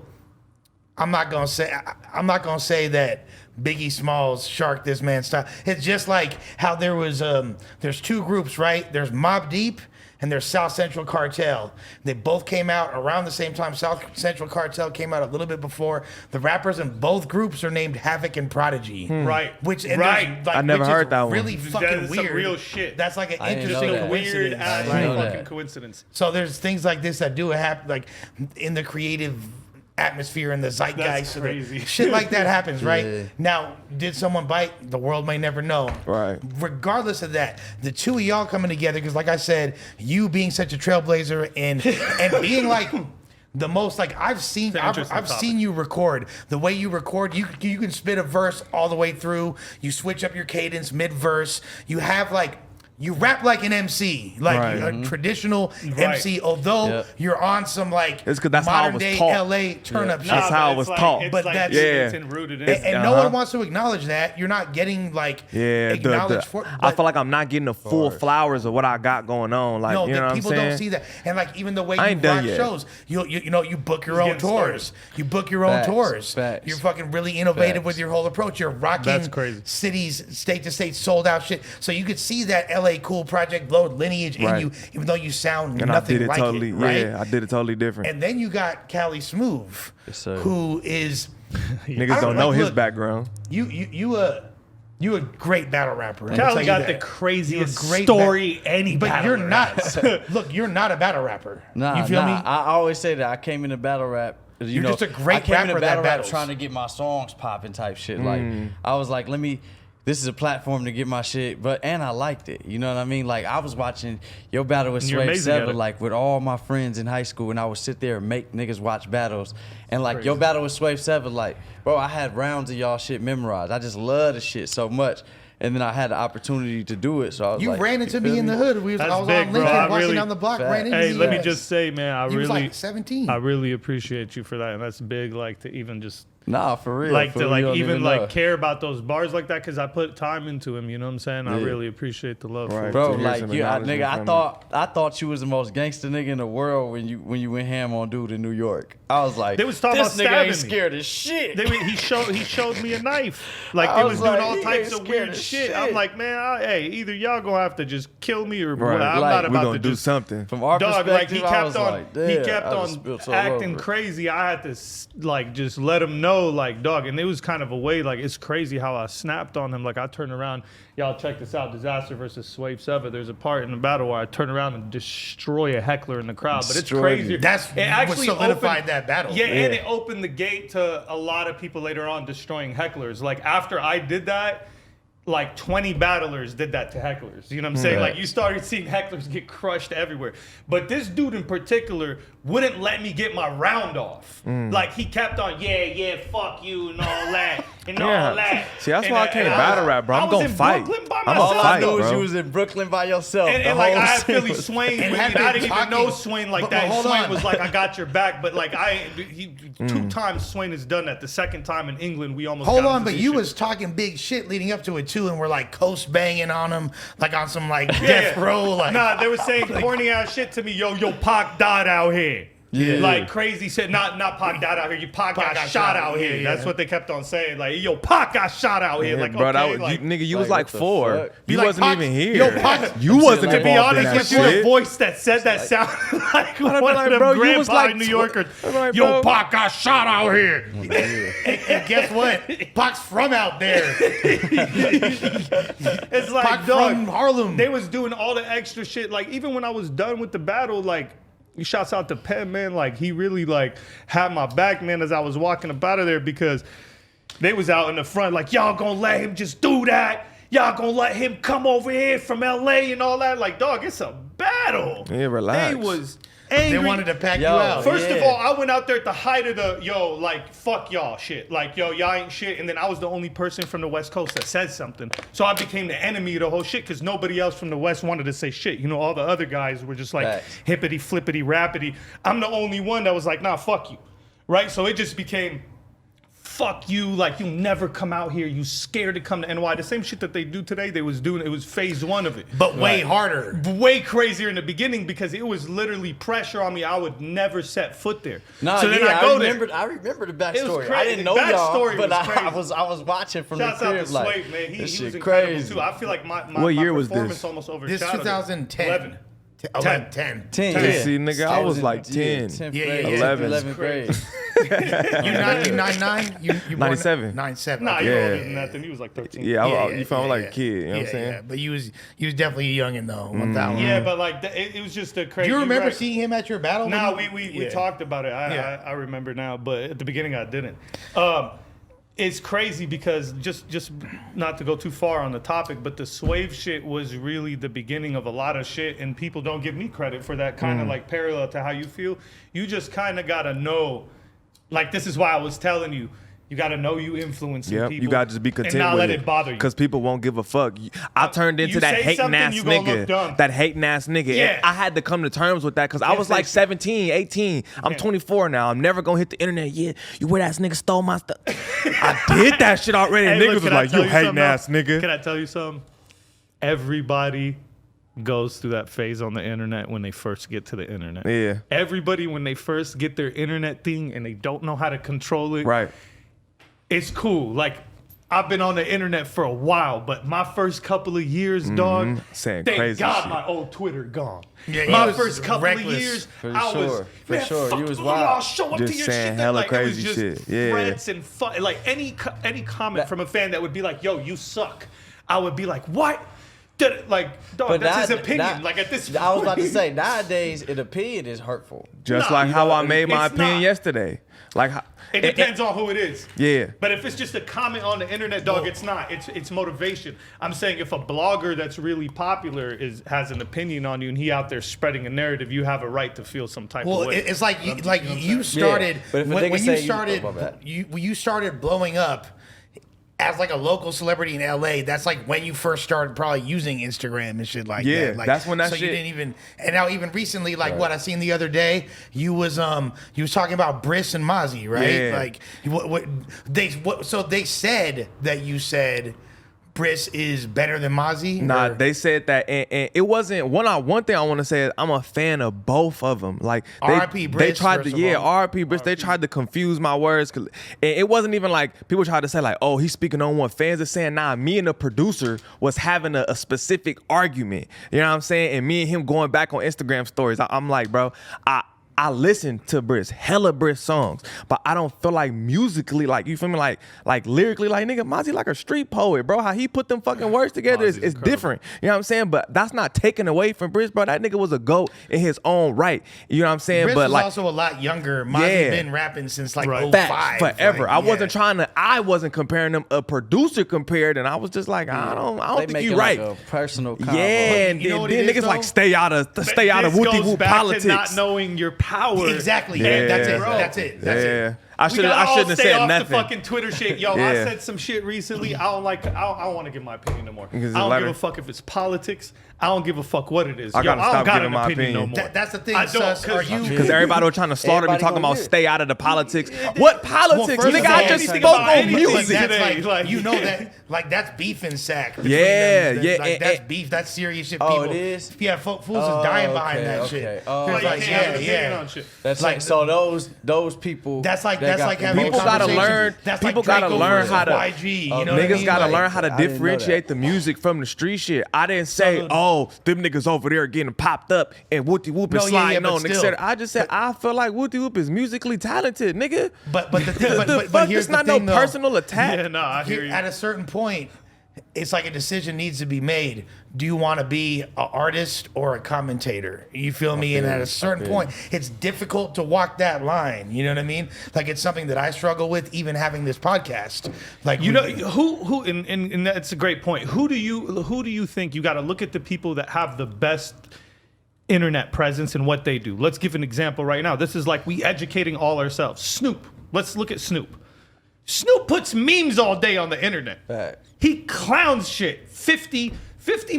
I'm not gonna say that Biggie Smalls sharked this man's style. It's just like how there was there's two groups, right? There's Mobb Deep and there's South Central Cartel. They both came out around the same time. South Central Cartel came out a little bit before. The rappers in both groups are named Havoc and Prodigy. Right. Right. I never heard that one. Really That fucking is some weird. real shit. That's like an I didn't know interesting that. Weird coincidence. ass I didn't know fucking that. coincidence. So there's things like this that do happen, like in the creative atmosphere and the zeitgeist. That's crazy. Shit like that happens, right? Yeah. Now, did someone bite? The world may never know. Right. Regardless of that, the two of y'all coming together, because like I said, you being such a trailblazer and being like the most, like I've seen interesting I've topic. seen you record. The way you record, you can spit a verse all the way through. You switch up your cadence mid verse. You have like. You rap like an MC, like Right. a traditional Right. MC, although Yep. you're on some like It's 'cause that's how I modern was day taught. LA turn up shit. That's how but it was it's like- taught. It's But like that's- it's Yeah. rooted in. And no one wants to acknowledge that. You're not getting like Yeah, acknowledged for I feel like I'm not getting the full flowers of what I got going on. Like, no, you know what I'm people saying? don't see that. And like even the way I you ain't done rock yet. shows, you book your own getting started. tours. You book your own Facts, tours. facts. You're fucking really innovative Facts. with your whole approach. You're rocking That's crazy. cities, state to state, sold out shit. So you could see that LA Cool Project Load lineage in Right. you, even though you sound And I nothing did it like totally, it, right? yeah, I did it totally different. And then you got Cali Smoov, Yes, sir. who is Niggas don't know like, his look, background. you a great battle rapper. I'll tell Cali you got that. the You're a craziest great story any But battle you're rapper. not. Look, you're not a battle rapper. Nah, you feel nah. me? I always say that I came into battle rap. You're know, just a great I came rapper into that battle rap battles. trying to get my songs popping type shit. Like I was like, this is a platform to get my shit, and I liked it. You know what I mean? Like I was watching your battle with You're Swave amazing at Sever, it. like with all my friends in high school, and I would sit there and make niggas watch battles. And like your battle with Swave Sever, like, bro, I had rounds of y'all shit memorized. I just love the shit so much. And then I had the opportunity to do it. So I was You like, ran into feel me in the hood. I was That's on big, bro. Lincoln I walking really- down the block. Fact. Ran into Hey, you. let me just say, man, I You was really, like 17. I really appreciate you for that, and that's big. Like to even just Nah, for real. like for to real, like you don't even know. like care about those bars like that because I put time into him. You know what I'm saying? I Yeah. really appreciate the love. For Right. it. Bro, to hear like some you, acknowledgement nigga, from I thought you was the most gangster nigga in the world when you went ham on dude in New York. I was like, They was talking this about nigga stabbing ain't me. scared of shit. He showed me a knife. Like I they was was doing like, all he types ain't of scared weird of shit. shit. I'm like, man, hey, either y'all gonna have to just kill me or Right. I'm Like, not We're about gonna to do just something. From our dog. Like perspective, he I kept was on like, damn, I just acting spilled all crazy. I had to just let him know know, like, dog, and it was kind of a way, like, it's crazy how I snapped on him. Like, I turned around, y'all check this out, Dizaster versus Smoov 7. There's a part in the battle where I turn around and destroy a heckler in the crowd. But it's crazy. That's what solidified that battle. Yeah, and it opened the gate to a lot of people later on destroying hecklers. Like, after I did that, like 20 battlers did that to hecklers. You know what I'm saying? Like, you started seeing hecklers get crushed everywhere. But this dude in particular wouldn't let me get my round off. Like, he kept on, yeah, fuck you and all that. And all that. See, that's why I can't battle rap, bro. I'm gonna fight. I'm gonna fight, All I knew bro. was you was in Brooklyn by yourself. And like, I had Philly Swain with me. I didn't even know Swain like that. Hold Swain on. was like, I got your back. But like, two times Swain has done that. The second time in England, we almost Hold got on, into but some you shit. was talking big shit leading up to it too, and we're like coast banging on him, like on some like death row. Like, Nah, they were saying corny ass shit to me. Yo, Pac died out here. Yeah. Like crazy shit. Not Pac died out here. Pac got shot out here. Yeah. That's what they kept on saying. Like, yo, Pac got shot out here. Like, bro, okay, that was, you was like, like what the 4. fuck? You like, wasn't Pac- even here. Yo, Pac- you wasn't to be involved in honest that with you, the shit. voice that said that sounded like one like, of them bro, you was grandpa like New Yorkers. like, Yo, bro. Pac got shot out here. and guess what? Pac's from out there. It's like, Pac dog, from Harlem. they was doing all the extra shit. Like, even when I was done with the battle, like, shouts out to Penn, man. Like, he really, like, had my back, man, as I was walking up out of there, because they was out in the front like, y'all gonna let him just do that? Y'all gonna let him come over here from LA and all that? Like, dog, it's a battle. Yeah, relax. They was angry. They wanted to pack Yo, you out. First of all, I went out there at the height of the, like, fuck y'all shit. Like, y'all ain't shit. And then I was the only person from the West Coast that said something. So I became the enemy of the whole shit, because nobody else from the West wanted to say shit. You know, all the other guys were just like Facts. hippity, flippity, rappity. I'm the only one that was like, nah, fuck you. Right? So it just became, fuck you, like, you never come out here, you scared to come to NY. The same shit that they do today, they was doing, it was phase 1 of it. But way harder. Way crazier in the beginning, because it was literally pressure on me. I would never set foot there. Nah, so then yeah, I go I there. remember the was backstory. I crazy. didn't know Backstory y'all, but was crazy. I was watching from Shouts the out crib to like, Smoov, man. He this was shit incredible crazy. too. I feel like my What year was performance this? almost This overshadowed 2010. 11. 10. 10, 10. yeah. See, nigga, I was like 10. 10th Yeah, grade, yeah, 11th grade. You 99? You 97. 97. Nah, okay. you're Yeah. older than that. Then he was like 13. Yeah, you felt like a kid. You know what I'm saying? Yeah. But you was definitely a youngin' though. 1,000. Yeah, but like it was just a crazy. Do you remember right. seeing him at your battle? No, when we Yeah. talked about it. Yeah. I remember now, but at the beginning I didn't. It's crazy because just not to go too far on the topic, but the Smoov shit was really the beginning of a lot of shit, and people don't give me credit for that kind of like parallel to how you feel. You just kind of gotta know, like, this is why I was telling you. You gotta know you influencing Yep, people. you gotta just be content and not with let it, it bother you. because people won't give a fuck. I turned into You that say hating something, ass you gonna look dumb. nigga. That hating ass nigga. Yeah. And I had to come to terms with that, because I Can't was say like shit. 17, 18. I'm can't. 24 now. I'm never gonna hit the internet. Yeah, you weird ass nigga stole my stuff. I did that shit already. Hey, Niggas look, was can I like, tell you hating something ass else? nigga. Can I tell you something? Everybody goes through that phase on the internet when they first get to the internet. Yeah. Everybody, when they first get their internet thing and they don't know how to control it, Right. it's cool. Like, I've been on the internet for a while, but my first couple of years, dog, Saying thank crazy God shit. my old Twitter gone. Yeah, he My was first couple reckless. of years, For I was, sure, for man, sure. fuck You was you, wild. I'll show up Just to your saying shit. hella Like, crazy it was just shit. Yeah. threats and like any comment from a fan that would be like, yo, you suck. I would be like, what? Like, dog, But that's his that- opinion. that- Like, at this I was about to point- say, nowadays, an opinion is hurtful. Just Nah, like you how know, I made my it's opinion not. yesterday. Like, It depends on who it is. Yeah. But if it's just a comment on the internet, dog, it's not. It's motivation. I'm saying if a blogger that's really popular has an opinion on you and he out there spreading a narrative, you have a right to feel some type Well, of way. it's like you Yeah, started but if a when nigga you say you- started oh, my bad. when you started blowing up as like a local celebrity in LA. That's like when you first started probably using Instagram and shit like Yeah, that. Like, that's when that so shit- you didn't even. And now even recently, like what I seen the other day, you was talking about Briss and Mozzie, right? Yeah. Like so they said that you said Briss is better than Mozzie? Nah, or- they said that, and it wasn't one thing I want to say is I'm a fan of both of them. Like R.I.P. they Briss, tried first to, of all. R.I.P. Briss. They tried to confuse my words, and it wasn't even like people tried to say like, oh, he's speaking on what fans are saying. Nah, me and the producer was having a specific argument. You know what I'm saying? And me and him going back on Instagram stories. I'm like, bro, I listen to Briss, hella Briss songs, but I don't feel like musically, like, you feel me, like lyrically, like, nigga, Mozzie like a street poet, bro. How he put them fucking words together is different. You know what I'm saying? But that's not taken away from Briss, bro. That nigga was a GOAT in his own right. You know what I'm saying? Briss but was like, also a lot younger. Mozzie been rapping since like Right. 05. forever. Like, I wasn't comparing them. A producer compared, and I was just like, I don't They think make you it right. like a personal combo. Yeah, and You know then what it is, niggas like though? stay out of This woopty goes whoop back politics. to not knowing your power. Exactly. Yeah. That's it. Bro. That's it. That's Yeah. it. I We shouldn't gotta all have stay said off nothing. the fucking Twitter shit. Yo, I Yeah. said some shit recently. I don't want to give my opinion no more. I Because don't letter- give a fuck if it's politics. I don't give a fuck what it is. I gotta I don't stop got giving an my opinion no opinion. more. That's the thing, I don't, Sus. Are you? Because everybody was trying to slaughter me, Everybody talking gonna about get it. stay out of the politics. What politics? first Nigga, of I all, just anything spoke about on anything music. today. That's like, Like, you know that, like, that's beef and sack. between Yeah, them. yeah, Like, and- that's and- beef. That's serious shit. Oh, People, it is? Yeah, fools is dying behind that shit. Oh, It's you like, can't have an yeah, opinion yeah. on shit. That's Like, like so those people. That's like that got having People a gotta conversation. learn- That's people like gotta Draco learn versus how to- YG. You know what I Niggas mean? gotta Like, learn how to I didn't know differentiate the music from the street shit. I didn't say, oh, them niggas over there getting popped up and Woopty Whoop is No, yeah, sliding but on, still. etc. I just said I feel like Woopty Whoop is musically talented, nigga. But the thing, The but fuck, here's it's the not thing, no though. personal attack. Yeah, no, I hear you. At a certain point, it's like a decision needs to be made. Do you want to be an artist or a commentator? You feel me? And at a certain point, it's difficult to walk that line. You know what I mean? Like, it's something that I struggle with, even having this podcast. Like, You know who and that's a great point. Who do you think you got to look at the people that have the best internet presence and what they do? Let's give an example right now. This is like we educating all ourselves. Snoop. Let's look at Snoop. Snoop puts memes all day on the internet. Facts. He clowns shit. 50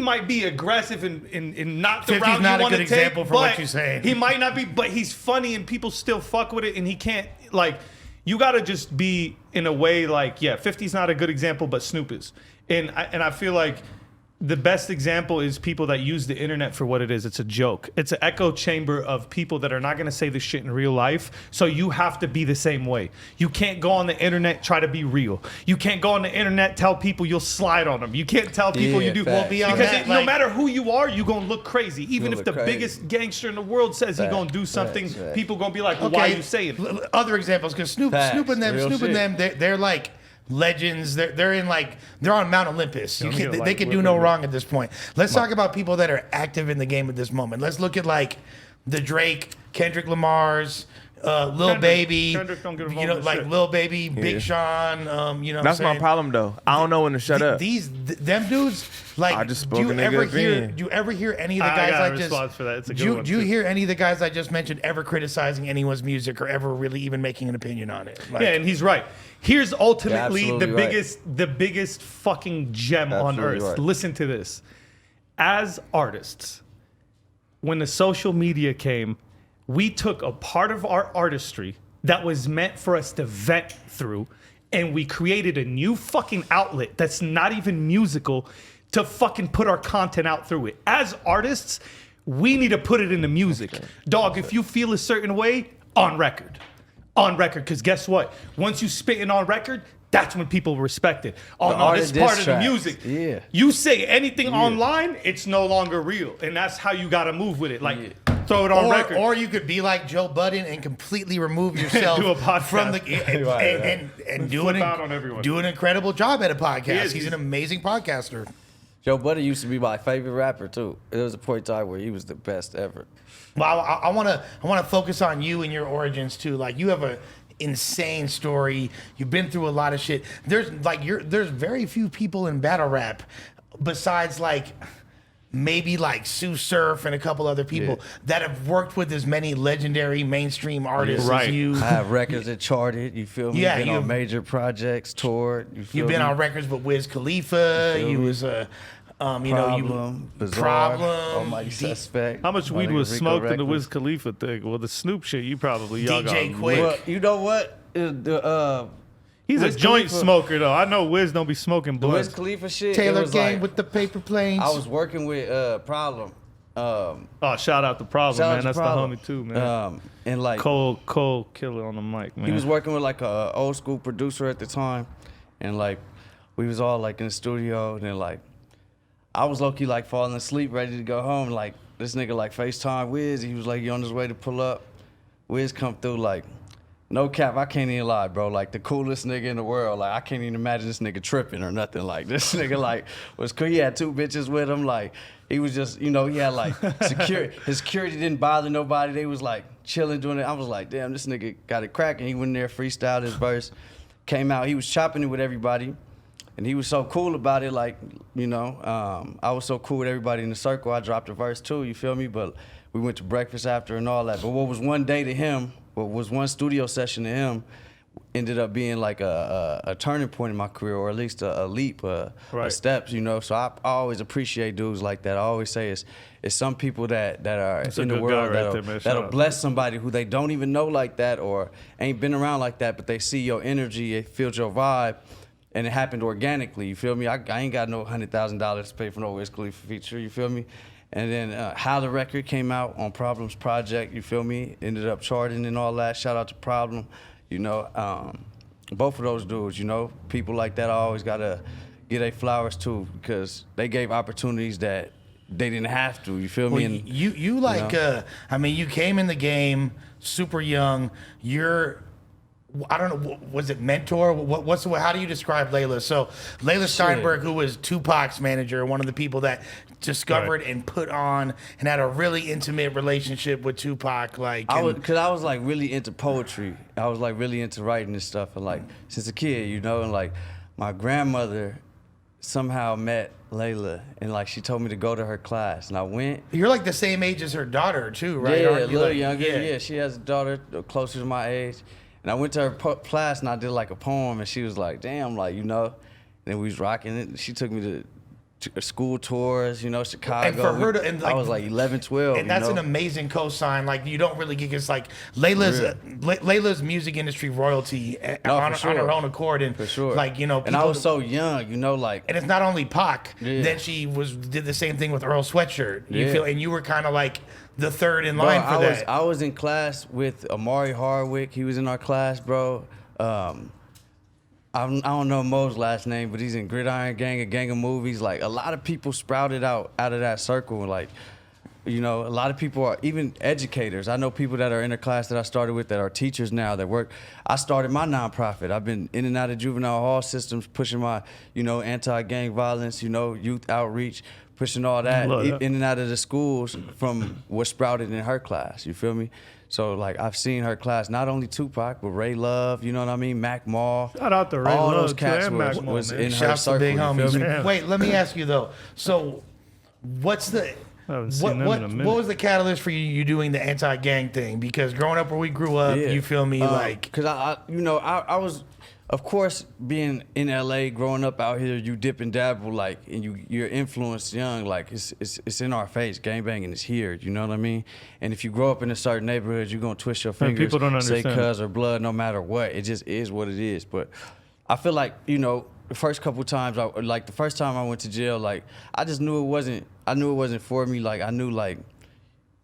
might be aggressive in not the 50's route not you a want to good take. example for but what you're saying. He might not be, but he's funny and people still fuck with it, and he can't, like, you gotta just be in a way like, yeah, 50's not a good example, but Snoop is. And I feel like the best example is people that use the internet for what it is. It's a joke. It's an echo chamber of people that are not going to say this shit in real life. So you have to be the same way. You can't go on the internet, try to be real. You can't go on the internet, tell people you'll slide on them. You can't tell people Yeah, you do. facts. Beyond Because that, no like- matter who you are, you're going to look crazy. Even You'll if the look crazy. biggest gangster in the world says he's going to do something, facts. people going to be like, well, why are you saying it? Other examples, because Snoop Facts. and them, Real shit. they're like legends. They're in like they're on Mount Olympus. You Don't can't, get, they like, can do whip no it. wrong at this point. Let's talk about people that are active in the game at this moment. Let's look at like the Drake, Kendrick Lamar's, Lil Baby. Kendrick don't get involved you know, in like shit. Lil Baby, Big Sean. You know, That's what I'm my saying? problem though. I don't know when to shut up. Them dudes, like, I just do spoke you a nigga ever hear? opinion. Do you ever hear any of the I guys got a I just? response for that. It's a good do one, do you too. hear any of the guys I just mentioned ever criticizing anyone's music or ever really even making an opinion on it? Like, Yeah, and he's right. Here's ultimately the absolutely right. biggest fucking gem on Absolutely earth. right. Listen to this. As artists, when the social media came, we took a part of our artistry that was meant for us to vent through, and we created a new fucking outlet that's not even musical to fucking put our content out through it. As artists, we need to put it into music. Dog, if you feel a certain way, on record. On record, because guess what? Once you spitting on record, that's when people respect it. Oh The no, art this of part diss of the tracks. music. Yeah. You say anything online, it's no longer real. And that's how you gotta move with it. Like, throw it on record. or you could be like Joe Budden and completely remove yourself Do a podcast. from the and do flip out on everyone. do an incredible job at a podcast. is. He's an amazing podcaster. Joe Budden used to be my favorite rapper too. There was a point in time where he was the best ever. Well, I want to focus on you and your origins too. Like, you have a insane story. You've been through a lot of shit. There's very few people in battle rap besides like maybe like Sue Surf and a couple other people that have worked with as many legendary mainstream artists Right. as you. I have records that charted. You feel me? Yeah, been you- on major projects, toured. You feel You've been me? on records with Wiz Khalifa. feel You me? was a Problem, Bizarre, Problem, Almighty D- Suspect. How much my weed nigga was Rico smoked in the Reckless. Wiz Khalifa thing? Well, the Snoop shit, you probably y'all DJ got Quick. lit. Well, you know what? He's Wiz a joint Khalifa- smoker though. I know Wiz don't be smoking The Wiz blunts. Khalifa shit. it Taylor was Gang like, with the paper planes. I was working with Problem. Oh, shout out the Problem, Shout out man. to That's Problem. the homie too, man. And like Cold killer on the mic, man. he was working with like a old school producer at the time, and like we was all like in the studio, and then like I was low key like falling asleep, ready to go home. Like this nigga like FaceTime Wiz. He was like he on his way to pull up. Wiz come through like, no cap, I can't even lie, bro. Like the coolest nigga in the world. Like I can't even imagine this nigga tripping or nothing. Like this nigga like was cool. He had 2 bitches with him. Like he was just, you know, he had like security. His security didn't bother nobody. They was like chilling doing it. I was like, damn, this nigga got it cracking. He went in there, freestyled his verse, came out. He was chopping it with everybody. And he was so cool about it, like, you know, I was so cool with everybody in the circle. I dropped a verse too, you feel me? But we went to breakfast after and all that. But what was one day to him, what was one studio session to him, ended up being like a turning point in my career, or at least a leap, a steps, you know? So I always appreciate dudes like that. I always say it's some people that are in the world that'll bless somebody who they don't even know like that or ain't been around like that, but they see your energy, they feel your vibe, and it happened organically, you feel me? I ain't got no $100,000 to pay for no Wiz Khalifa feature, you feel me? And then How the Record came out on Problem's project, you feel me? Ended up charting and all that. Shout out to Problem, you know. Both of those dudes, you know, people like that I always gotta give their flowers to because they gave opportunities that they didn't have to, you feel me? And, you like, you know, I mean, you came in the game super young. You're, I don't know, was it mentor? How do you describe Layla? So Layla Steinberg, who was Tupac's manager, one of the people that discovered and put on and had a really intimate relationship with Tupac. Like, because I was like really into poetry. I was like really into writing and stuff, and like since a kid, you know, and like my grandmother somehow met Layla, and like she told me to go to her class, and I went. You're like the same age as her daughter too, right? Yeah, Aren't a little younger. Yeah, she has a daughter closer to my age. And I went to her class and I did like a poem, and she was like, damn, like, you know. And then we was rocking it. She took me to school tours, you know, Chicago. And for her to, and like, I was like 11, 12. And that's an amazing cosign. Like, you don't really get, it's like Layla's music industry royalty on her own accord. And for sure. Like, you know. And I was so young, you know, like. And it's not only Pac. Then she did the same thing with Earl Sweatshirt. You feel, and you were kind of like the third in line for that. I was in class with Amari Hardwick. He was in our class, bro. I don't know Mo's last name, but he's in Gridiron Gang, a gang of movies. Like, a lot of people sprouted out of that circle. Like, you know, a lot of people are even educators. I know people that are in a class that I started with that are teachers now that work. I started my nonprofit. I've been in and out of juvenile hall systems, pushing my, you know, anti-gang violence, you know, youth outreach, pushing all that in and out of the schools from what sprouted in her class. You feel me? So, like, I've seen her class, not only Tupac, but Ray Love, you know what I mean? Mac Mall. Shout out to Ray all Love. Those cats was in her circle. Big homies. Wait, let me ask you, though. So, what's the... What was the catalyst for you doing the anti-gang thing? Because growing up where we grew up, you feel me, like... Because, I was... Of course, being in LA, growing up out here, you dip and dabble, like, and you're influenced young, like, it's in our face. Gangbanging is here, you know what I mean? And if you grow up in a certain neighborhood, you're gonna twist your fingers, people don't understand. say cuz or blood, no matter what. It just is what it is. But I feel like, you know, the first couple times, the first time I went to jail, like, I just knew it wasn't for me. Like, I knew, like,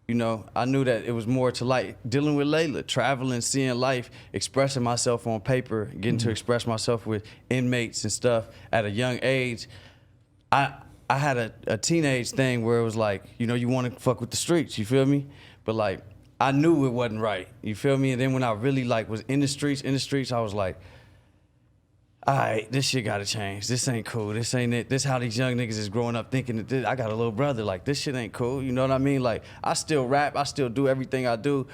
you know, I knew that it was more to like dealing with Layla, traveling, seeing life, expressing myself on paper, getting to express myself with inmates and stuff at a young age. I had a teenage thing where it was like, you know, you want to fuck with the streets, you feel me? But like, I knew it wasn't right, you feel me? And then when I really like was in the streets, I was like, all right, this shit gotta change. This ain't cool. This ain't it. This how these young niggas is growing up thinking that I got a little brother. Like, this shit ain't cool. You know what I mean? Like, I still rap. I still do everything I do.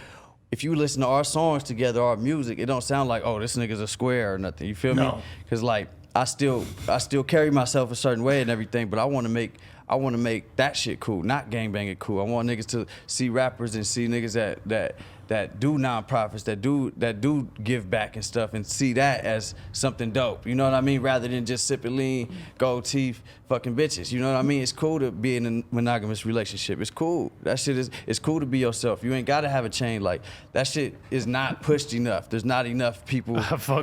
If you listen to our songs together, our music, it don't sound like, oh, this nigga's a square or nothing. You feel me? Because like, I still carry myself a certain way and everything, but I want to make that shit cool, not gangbanging cool. I want niggas to see rappers and see niggas that do nonprofits, that do give back and stuff, and see that as something dope. You know what I mean? Rather than just sipping lean, gold teeth, fucking bitches. You know what I mean? It's cool to be in a monogamous relationship. It's cool. That shit it's cool to be yourself. You ain't gotta have a chain. Like, that shit is not pushed enough. There's not enough people,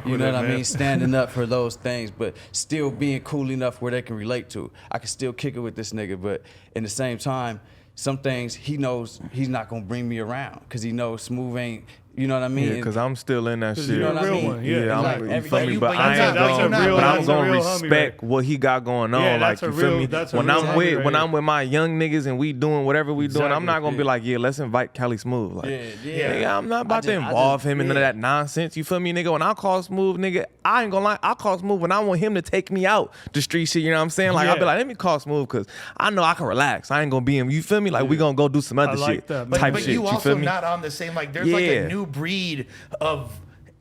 you know what I mean, standing up for those things, but still being cool enough where they can relate to. I can still kick it with this nigga, but in the same time, some things he knows he's not gonna bring me around because he knows Smoov ain't You know what I mean? Yeah, because I'm still in that shit. You know what I real mean? one, yeah. I'm, Like, you every- feel but me? you- But but I you ain't got- that's a gonna, real- but I'm that's a gonna real homie, respect right? what he got going on. Yeah, Like, that's you a feel real- me? that's a When real I'm homie with right when here. I'm with my young niggas and we doing whatever we doing, I'm not gonna Exactly, be like, yeah, let's invite Cali Smoov. Like, Yeah. nigga, I'm not about to I involve just- him in none of yeah. that nonsense. You feel me, nigga? When I call Smoov, nigga, I ain't gonna lie, I call Smoov when I want him to take me out the street shit. You know what I'm saying? Like, I'll be Yeah. like, let me call Smoov because I know I can relax. I ain't gonna be him. You feel me? Like, we gonna go do some other like shit, that, But, man. type but shit. you You also feel me? not on the same, like, there's like a Yeah. new breed of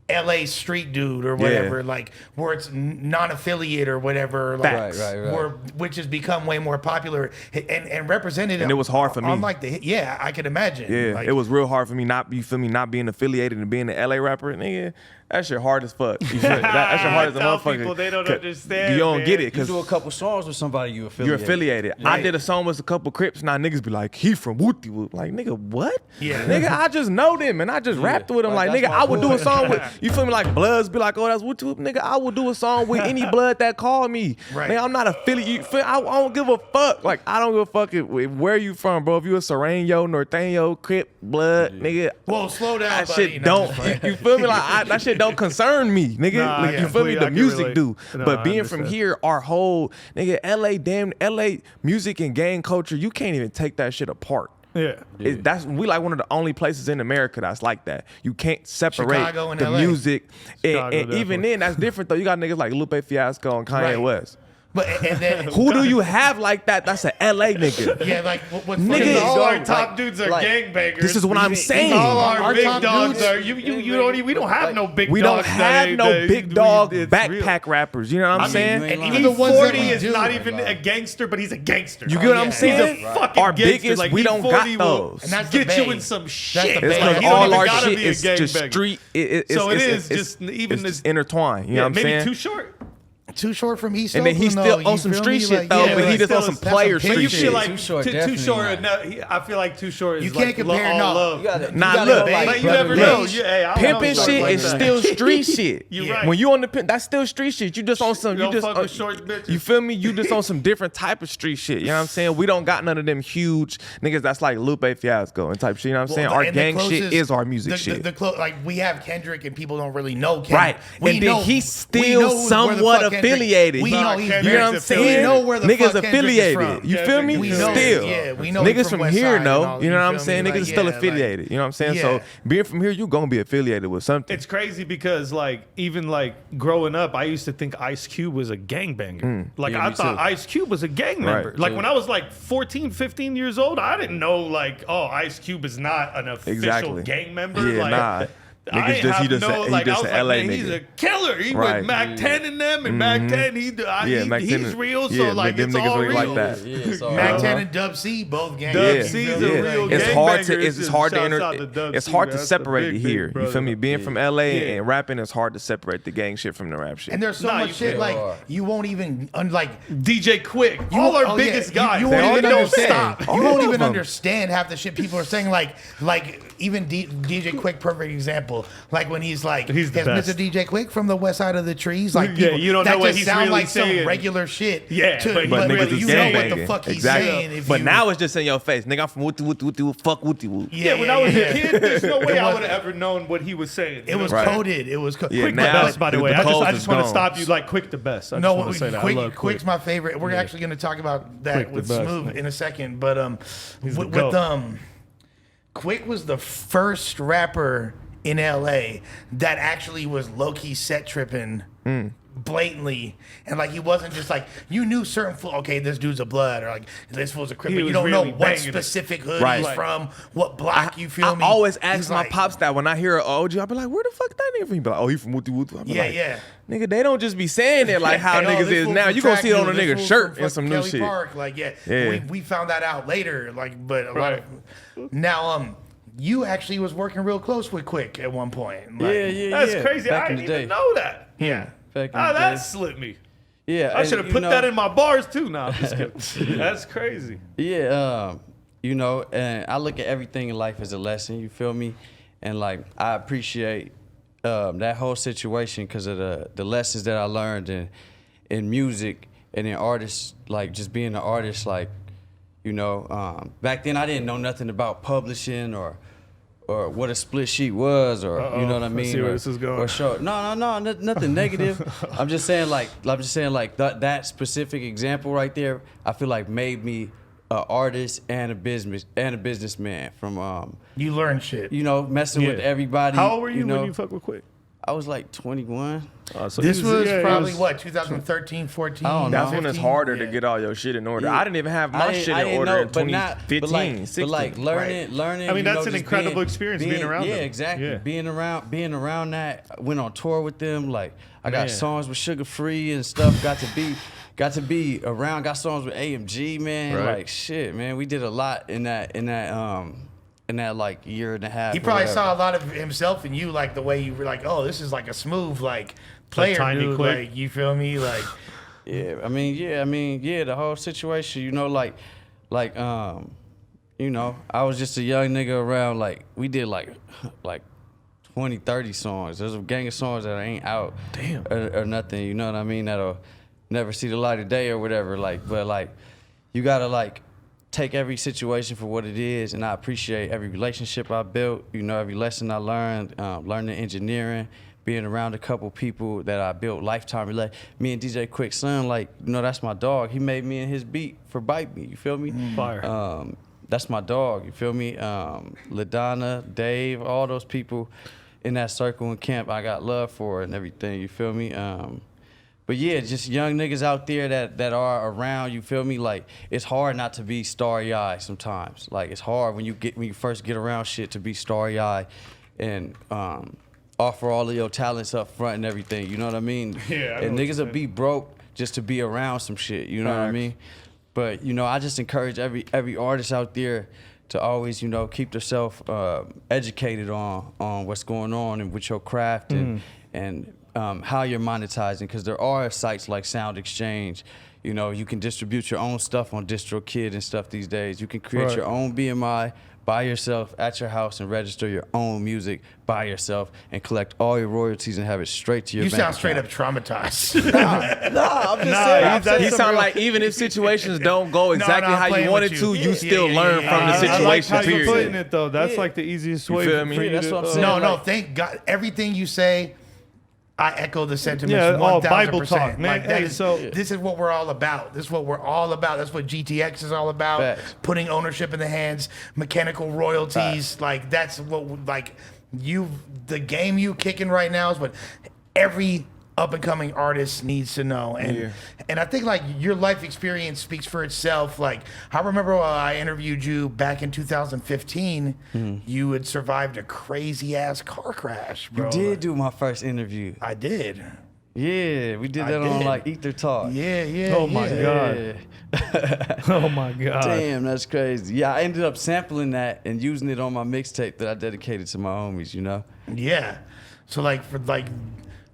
LA street dude or whatever, like where it's non-affiliate or whatever, like, Facts. Right. where, which has become way more popular and represented. And it was hard for me. On like yeah, I could imagine. Yeah, like, it was real hard for me not, you feel me, not being affiliated and being an LA rapper, nigga. That shit hard as fuck. You feel me? That shit hard as a Tell motherfucker. people they don't 'Cause understand, You don't man. get it You because do a couple songs with somebody you affiliated. you're affiliated. I Right. did a song with a couple Crips. Now niggas be like, he from woopty woop. Like, nigga, what? Yeah. Nigga, I just know them and I just rapped with them. Like, Like, that's nigga, my I would do boy. a song with, you feel me? Like, Bloods be like, oh, that's woopty whoop. Nigga, I would do a song with any blood that call me. Right. Nigga, I'm not affiliated. I don't give a fuck. Like, I don't give a fuck where you from, bro. If you a Sereno, Norteño, Crip, blood, nigga. whoa, slow down, That buddy. shit No, don't, just playing. you feel me? Like, that shit don't concern me, nigga. Nah, Like, yeah, you feel me? I The can music relate. do. No, But I being from understand. here, our whole, nigga, LA music and gang culture, you can't even take that shit apart. Yeah. We like one of the only places in America that's like that. You can't separate Chicago and the LA. music. Chicago, And even definitely. then, that's different though. You got niggas like Lupe Fiasco and Kanye Right. West. But and then Who do you have like that? That's an LA nigga. Yeah, like what's Nigga, funny is- All our Like- top dudes are like- gangbangers. This is what I'm saying. All our, Our big top dogs dudes- are we don't have no big We dogs. don't have that- no that- big we- dog it's backpack rappers. You know what I'm I mean, saying? and even the ones that E40 we is do. not even a gangster, but he's a gangster. You get what I'm yeah. saying? He's a fucking Our gangster. biggest, Like, we don't got E40 will those. And that's the get you bang. in some That's shit. the It's bang. because You don't all even our gotta shit be a is just gangbanger. street. So it is it's- just even it's this just intertwined. You know what I'm maybe saying? too short. Too short from East And then he's Oakland, still though, on you some feel street me? shit Like, though, yeah, but he like, just on still some is- player that's a But you street feel shit. like Too Short, too definitely short. not. I feel like Too Short is You like can't compare, all no. love. You gotta, Nah, you gotta look, go Like, like you never Brother know. Leach. Hey, I don't Pimping know shit like is that. still street shit. You're Yeah. right. When you on the pimp, that's still street shit. You just on some. You You don't just fuck with short bitches. You feel me? You just on some different type of street shit. You know what I'm saying? We don't got none of them huge niggas that's like Lupe Fiasco and type shit. You know what I'm saying? Our and the gang shit closest- is our music shit. Like we have Kendrick and people don't really know Kendrick. Right. And then he's still somewhat affiliated. We He- know You he's know very what I'm saying? We know where the niggas fuck Kendrick is affiliated. from. You feel me? We know, Still. yeah, we know niggas he's from West here Side and know. all, You know what I'm feel saying? me? Niggas Like, still yeah, affiliated. You know what I'm saying? yeah. So being from here, you gonna be affiliated with something. It's crazy because like even like growing up, I used to think Ice Cube was a gangbanger. Like Yeah, I me thought too. Ice Cube was a gang member. Right. Like when I was like 14, 15 years old, I didn't know like, oh, Ice Cube is not an official Exactly. gang member. Yeah, like, nah. I Niggas didn't just- he have just no, a- he like, just I was a like, LA man, he's nigga. a killer. He Right. with Mac 10 and them, and Mac 10, Yeah, Mac he's 10 real. yeah, So like, them it's niggas all really real. like that. Yeah, it's all Mac right. 10 and Dub C both gang. Dub you C's feel a me? real Like, gang. It's hard to gangbangers it's hard to and shouts out to Dub it's C, hard to that's the separate big, it big here. You brother. feel me? Being from LA Yeah. and rapping, it's hard to separate the gang shit from the rap shit. And there's so Nah, much you shit feel like hard. you won't even like DJ Quick, all our oh, biggest yeah, guys, You they won't all even don't understand. stop. You won't All even of them. understand half the shit people are saying. Like even DJ Quick, perfect example. Like when he's like, He's the "Yes, best. Mr. DJ Quick from the West Side of the Trees." Like, Yeah, people, you don't that know what just he's sound really like some saying. regular shit. Yeah, to, but But niggas really, is you know what the gangbanging. fuck he's Exactly. saying. If But you, now it's just in your face. Nigga, I'm from Woopty Woop, fuck Woopty Woop. Yeah, when I was yeah. a kid, there's no way I was- would have ever known what he was saying. it was Right. coded. It was Yeah, Quick the now best, by the way. the I codes just is want to gone. stop you like Quick the best. I just No, want to say that. I Quick, love Quick's my favorite. We're actually going to talk about that Quick the with best, Smoov man. in a second. But He's the with GOAT. Quick was the first rapper in LA that actually was low key set tripping blatantly, and like he wasn't just like you knew certain okay, this dude's a blood or like this fool's a crip, He but you was don't know really what banging it. specific hood Right. he's from, what block. You feel I me? always ask He's my like- pops that when I hear an OG, I be like, where the fuck that nigga from? He be like, oh, he from Woopty Woop. I be Yeah, like, yeah. Nigga, they don't just be saying it like how Hey, oh, niggas this is fool now. from You gonna track see it on a dude, this nigga's fool shirt from and some fucking new Kelly shit. Park. Like, yeah, Yeah. We found that out later. Like, but a lot Right. of, now, you actually was working real close with Quick at one point. Like, That's crazy. Back I in didn't the even day. know that. Yeah. Back in Oh, the that day. slipped me. Yeah, I and, should have you put know, that in my bars too. Nah, I'm just kidding. That's crazy. Yeah, you know, and I look at everything in life as a lesson. You feel me? And like I appreciate that whole situation because of the lessons that I learned in music and in artists, like just being an artist. Like, you know, back then I didn't know nothing about publishing or or what a split sheet was, or you know what I mean. I see where or, this is going. Or show, nothing negative. I'm just saying like that specific example right there. I feel like made me an artist and a businessman from You learn shit. you know, messing with Yeah. everybody. How old were you know? when you fuck with Quick? I was like 21. So This he was yeah, he probably was- what, 2013, 14? I don't know. That's when it's 15? harder Yeah. to get all your shit in order. Yeah. I didn't even have my shit in order in 2015, but like 16. learning. I mean, you that's know, an just incredible experience being around Yeah, them. exactly. Yeah. Being around that. I went on tour with them. Like I got Man. songs with Sugar Free and stuff. Got to be around. Got songs with AMG, man. Right. Like shit, man. We did a lot in that like year and a half. He or probably whatever. saw a lot of himself in you, like the way you were like, oh, this is like a smooth, like player tiny dude. Quick. Like, you feel me? Like, Yeah, I mean, the whole situation, you know, you know, I was just a young nigga around, like, we did like 20, 30 songs. There's a gang of songs that ain't out or nothing, you know what I mean, that'll never see the light of day or whatever, like, but like, you gotta like take every situation for what it is, and I appreciate every relationship I built, you know, every lesson I learned, learning engineering, being around a couple people that I built lifetime me and DJ Quick Son, like, you know, that's my dog. He made me and his beat for Bite Me, you feel me? Fire. That's my dog, you feel me? LaDonna, Dave, all those people in that circle in camp, I got love for and everything, you feel me? But yeah, just young niggas out there that are around, you feel me? Like, it's hard not to be starry-eyed sometimes. Like, it's hard when you first get around shit to be starry-eyed and offer all of your talents up front and everything, you know what I mean? Yeah, I know and what niggas you're will saying. be broke just to be around some shit, you know what I mean? But, you know, I just encourage every artist out there to always, you know, keep themselves educated on what's going on and with your craft and how you're monetizing, because there are sites like Sound Exchange. You know, you can distribute your own stuff on DistroKid and stuff these days. You can create Right. your own BMI by yourself at your house and register your own music by yourself and collect all your royalties and have it straight to your you bank sound straight up account. traumatized. Nah, I'm just Nah, saying. I'm that's saying He some sound real- like even if situations don't go exactly I'm how playing you wanted with to, you. you Yeah, still yeah, learn yeah, from the yeah. I like situation. how you're Period. putting it though. That's Yeah. like the easiest You way feel for me? you Yeah, that's to, what I'm saying. No, like- thank God. Everything you say, I echo the sentiments. Yeah, all 1000%. Bible talk, man. Like, that Hey, is, so- this is what we're all about. This is what we're all about. That's what GTX is all about. Facts. Putting ownership in the hands, mechanical royalties. Like, that's what, like, the game you kicking right now is what every up and coming artist needs to know. And I think like your life experience speaks for itself. Like, I remember I interviewed you back in 2015. You had survived a crazy ass car crash, bro. You did do my first interview. I did. Yeah, we did I that on did. like Ether Talk. Yeah. Oh my yeah. God. Yeah. Oh my God. Damn, that's crazy. Yeah, I ended up sampling that and using it on my mixtape that I dedicated to my homies, you know? Yeah. So like for like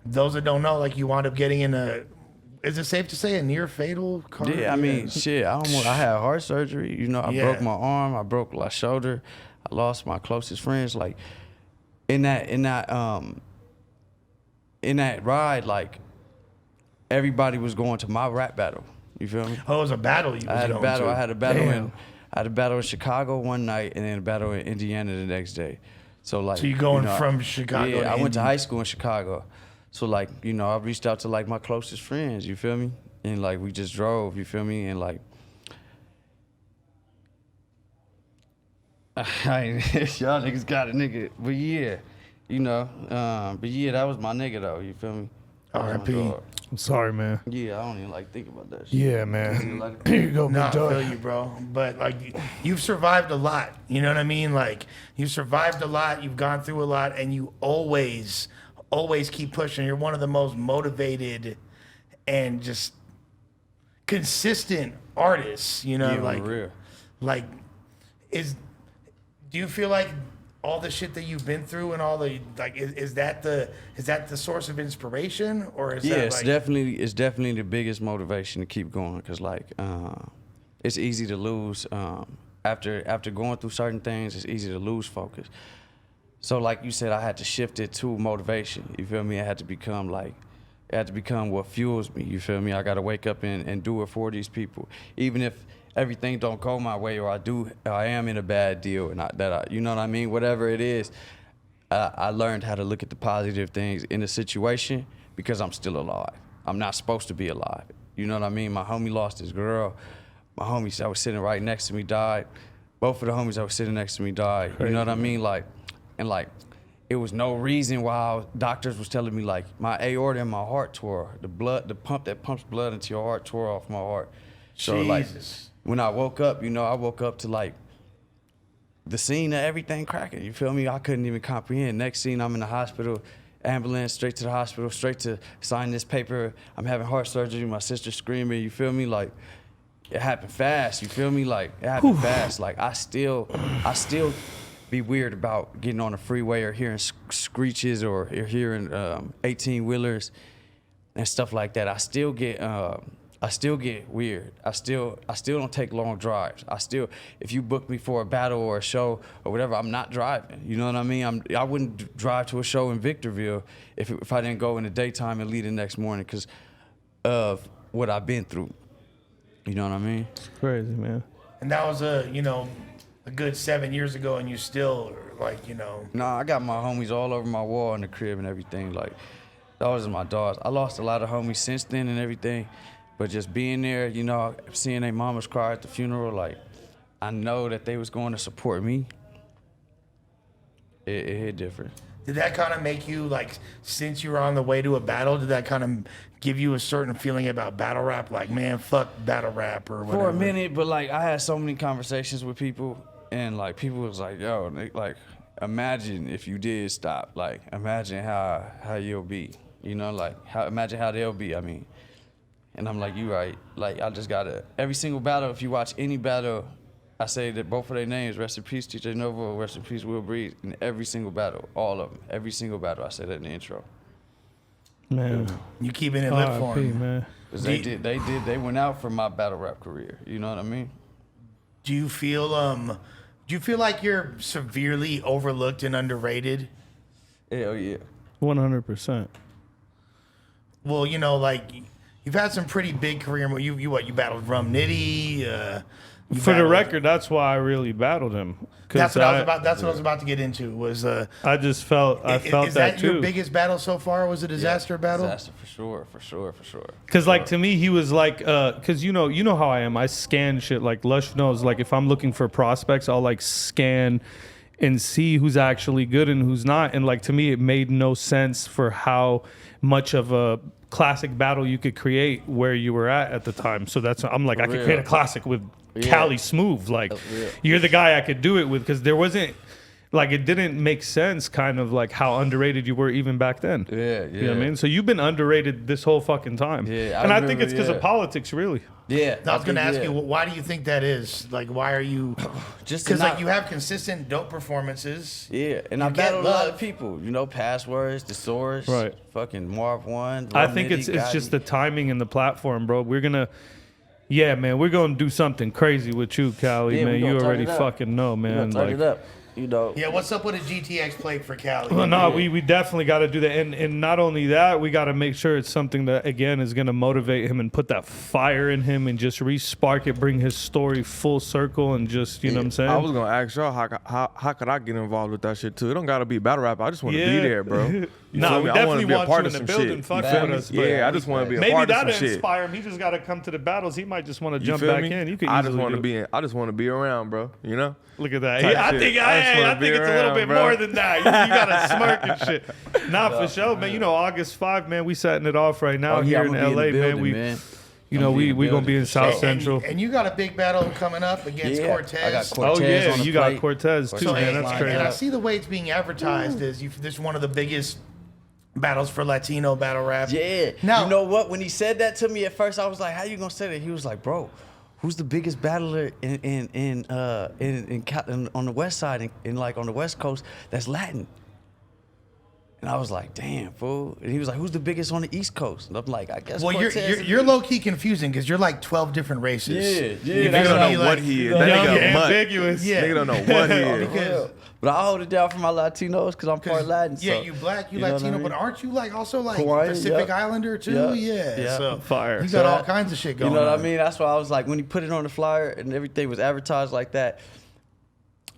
those that don't know, like you wound up getting in a. Is it safe to say a near fatal car? Yeah, I mean, shit, I had heart surgery, you know, I Yeah. broke my arm, I broke my shoulder, I lost my closest friends. Like in that ride, like everybody was going to my rap battle. You feel me? Oh, it was a battle. You was I had a going battle. to. I had a battle Damn. in Chicago one night, and then a battle in Indiana the next day. So like, So you going from Chicago Yeah, to I went to Indy. high school in Chicago. So like, you know, I reached out to like my closest friends. You feel me? And like we just drove. You feel me? And like, y'all niggas got a nigga, but yeah, you know, but yeah, that was my nigga though. You feel me? That was my R.I.P. dog. I'm sorry, man. Yeah, I don't even like think about that shit. Yeah, man. Like, Here you go, No, I big dog. feel you, bro. But like, you've survived a lot. You know what I mean? Like, you've survived a lot. You've gone through a lot, and you always keep pushing. You're one of the most motivated and just consistent artists. You know, yeah, like, for real. like, do you feel like all the shit that you've been through and all the like is that the source of inspiration, or is Yeah, that it's like definitely the biggest motivation to keep going, because like it's easy to lose after going through certain things. It's easy to lose focus. So like you said, I had to shift it to motivation. You feel me? I had to become like It had to become what fuels me. You feel me? I got to wake up and do it for these people, even if everything don't go my way, or I am in a bad deal, and you know what I mean. Whatever it is, I learned how to look at the positive things in the situation because I'm still alive. I'm not supposed to be alive. You know what I mean? My homie lost his girl. My homies that was sitting right next to me died. Both of the homies that were sitting next to me died. You know what I mean? Like, it was no reason why doctors was telling me like my aorta and my heart tore. The pump that pumps blood into your heart tore off my heart. So like, when I woke up, I woke up to like the scene of everything cracking. You feel me? I couldn't even comprehend. Next scene, I'm in the hospital, ambulance, straight to the hospital, straight to sign this paper. I'm having heart surgery. My sister screaming. You feel me? Like, it happened fast. You feel me? Like, it happened fast. Like, I still be weird about getting on the freeway or hearing screeches or hearing 18-wheelers and stuff like that. I still get weird. I still don't take long drives. If you book me for a battle or a show or whatever, I'm not driving. You know what I mean? I wouldn't drive to a show in Victorville if I didn't go in the daytime and leave the next morning because of what I've been through. You know what I mean? It's crazy, man. And that was a good 7 years ago, and you still Nah, I got my homies all over my wall in the crib and everything. Like, those are my dogs. I lost a lot of homies since then and everything, but just being there, seeing their mamas cry at the funeral, like, I know that they was going to support me. It hit different. Did that kind of make you, like, since you were on the way to a battle, did that kind of give you a certain feeling about battle rap? Like, man, fuck battle rap or whatever? For a minute, but, like, I had so many conversations with people, and, like, people was like, yo, like, imagine if you did stop. Like, imagine how you'll be. Imagine how they'll be, I mean. And I'm like, you right. Like, I just gotta, every single battle, if you watch any battle, I say that both of their names, rest in peace, TJ Novo, rest in peace, Will Breeze, in every single battle, all of them, every single battle, I say that in the intro. Man. You keeping it lit for R.I.P., them. man. They went out for my battle rap career, you know what I mean? Do you feel like you're severely overlooked and underrated? Hell yeah. 100%. Well, like, you've had some pretty big career. You battled Rum Nitty. For the record, that's why I really battled him. That's what I was about to get into. I just felt is that too. Your biggest battle so far? Was a disaster battle? Disaster for sure. Because like to me, he was like, because you know how I am. I scan shit. Like Lush knows. Like if I'm looking for prospects, I'll like scan and see who's actually good and who's not. And like to me, it made no sense for how much of a classic battle you could create where you were at the time. So I'm like, I could create a classic with Cali Smoov. Like, you're the guy I could do it with, because there wasn't, like, it didn't make sense kind of like how underrated you were even back then. Yeah. You know what I mean? So you've been underrated this whole fucking time. Yeah. I think it's because of politics, really. Yeah. I was going to ask you, why do you think that is? Like, why are you... Just because, like, you have consistent dope performances. Yeah, and I battled a lot of people. Passwords, The Source, right. Fucking Marv 1. I think it's just the timing and the platform, bro. We're going to... Yeah, man, we're going to do something crazy with you, Cali, man. You already fucking know, man. Turn it up. Yeah, what's up with a GTX plate for Cali? Well, no, we definitely got to do that. And not only that, we got to make sure it's something that, again, is going to motivate him and put that fire in him and just re-spark it, bring his story full circle and just, you know what I'm saying? I was going to ask y'all, how could I get involved with that shit, too? It don't got to be battle rap. I just want to be there, bro. No, we definitely want you in the building. Fuck with us. Yeah, I just want to be a part of some shit. Maybe that'll inspire him. He just got to come to the battles. He might just want to jump back in. You could I just want to be around, bro. You know? Look at that. I think it's a little bit more than that. You got to smirk and shit. Nah, for sure, man. August 5, man, we setting it off right now here in LA, man. We gonna be in South Central. And you got a big battle coming up against Cortez. I got Cortez on the you plate. got Cortez too, man. That's crazy. And I see the way it's being advertised as this is one of the biggest battles for Latino battle rap. Yeah. Now, you know what? When he said that to me at first, I was like, "How you gonna say that?" He was like, "Bro, who's the biggest battler on the West Side and like on the West Coast that's Latin?" And I was like, damn, fool. And he was like, who's the biggest on the East Coast? And I'm like, I guess Well, Cortez. you're low key confusing because you're like 12 different races. Yeah. Nigga don't know what he is. That nigga a mutt. ambiguous. Yeah. Nigga don't know what he is. Because But I hold it down for my Latinos because I'm part Latin. yeah, so, you black, you know what Latino, I mean? but aren't you like also like Hawaiian, Pacific yep. Islander too? Yep. Yeah. Yep. So Fire. you So got all that- kinds of shit You going know on. what I mean? That's why I was like, when he put it on the flyer and everything was advertised like that,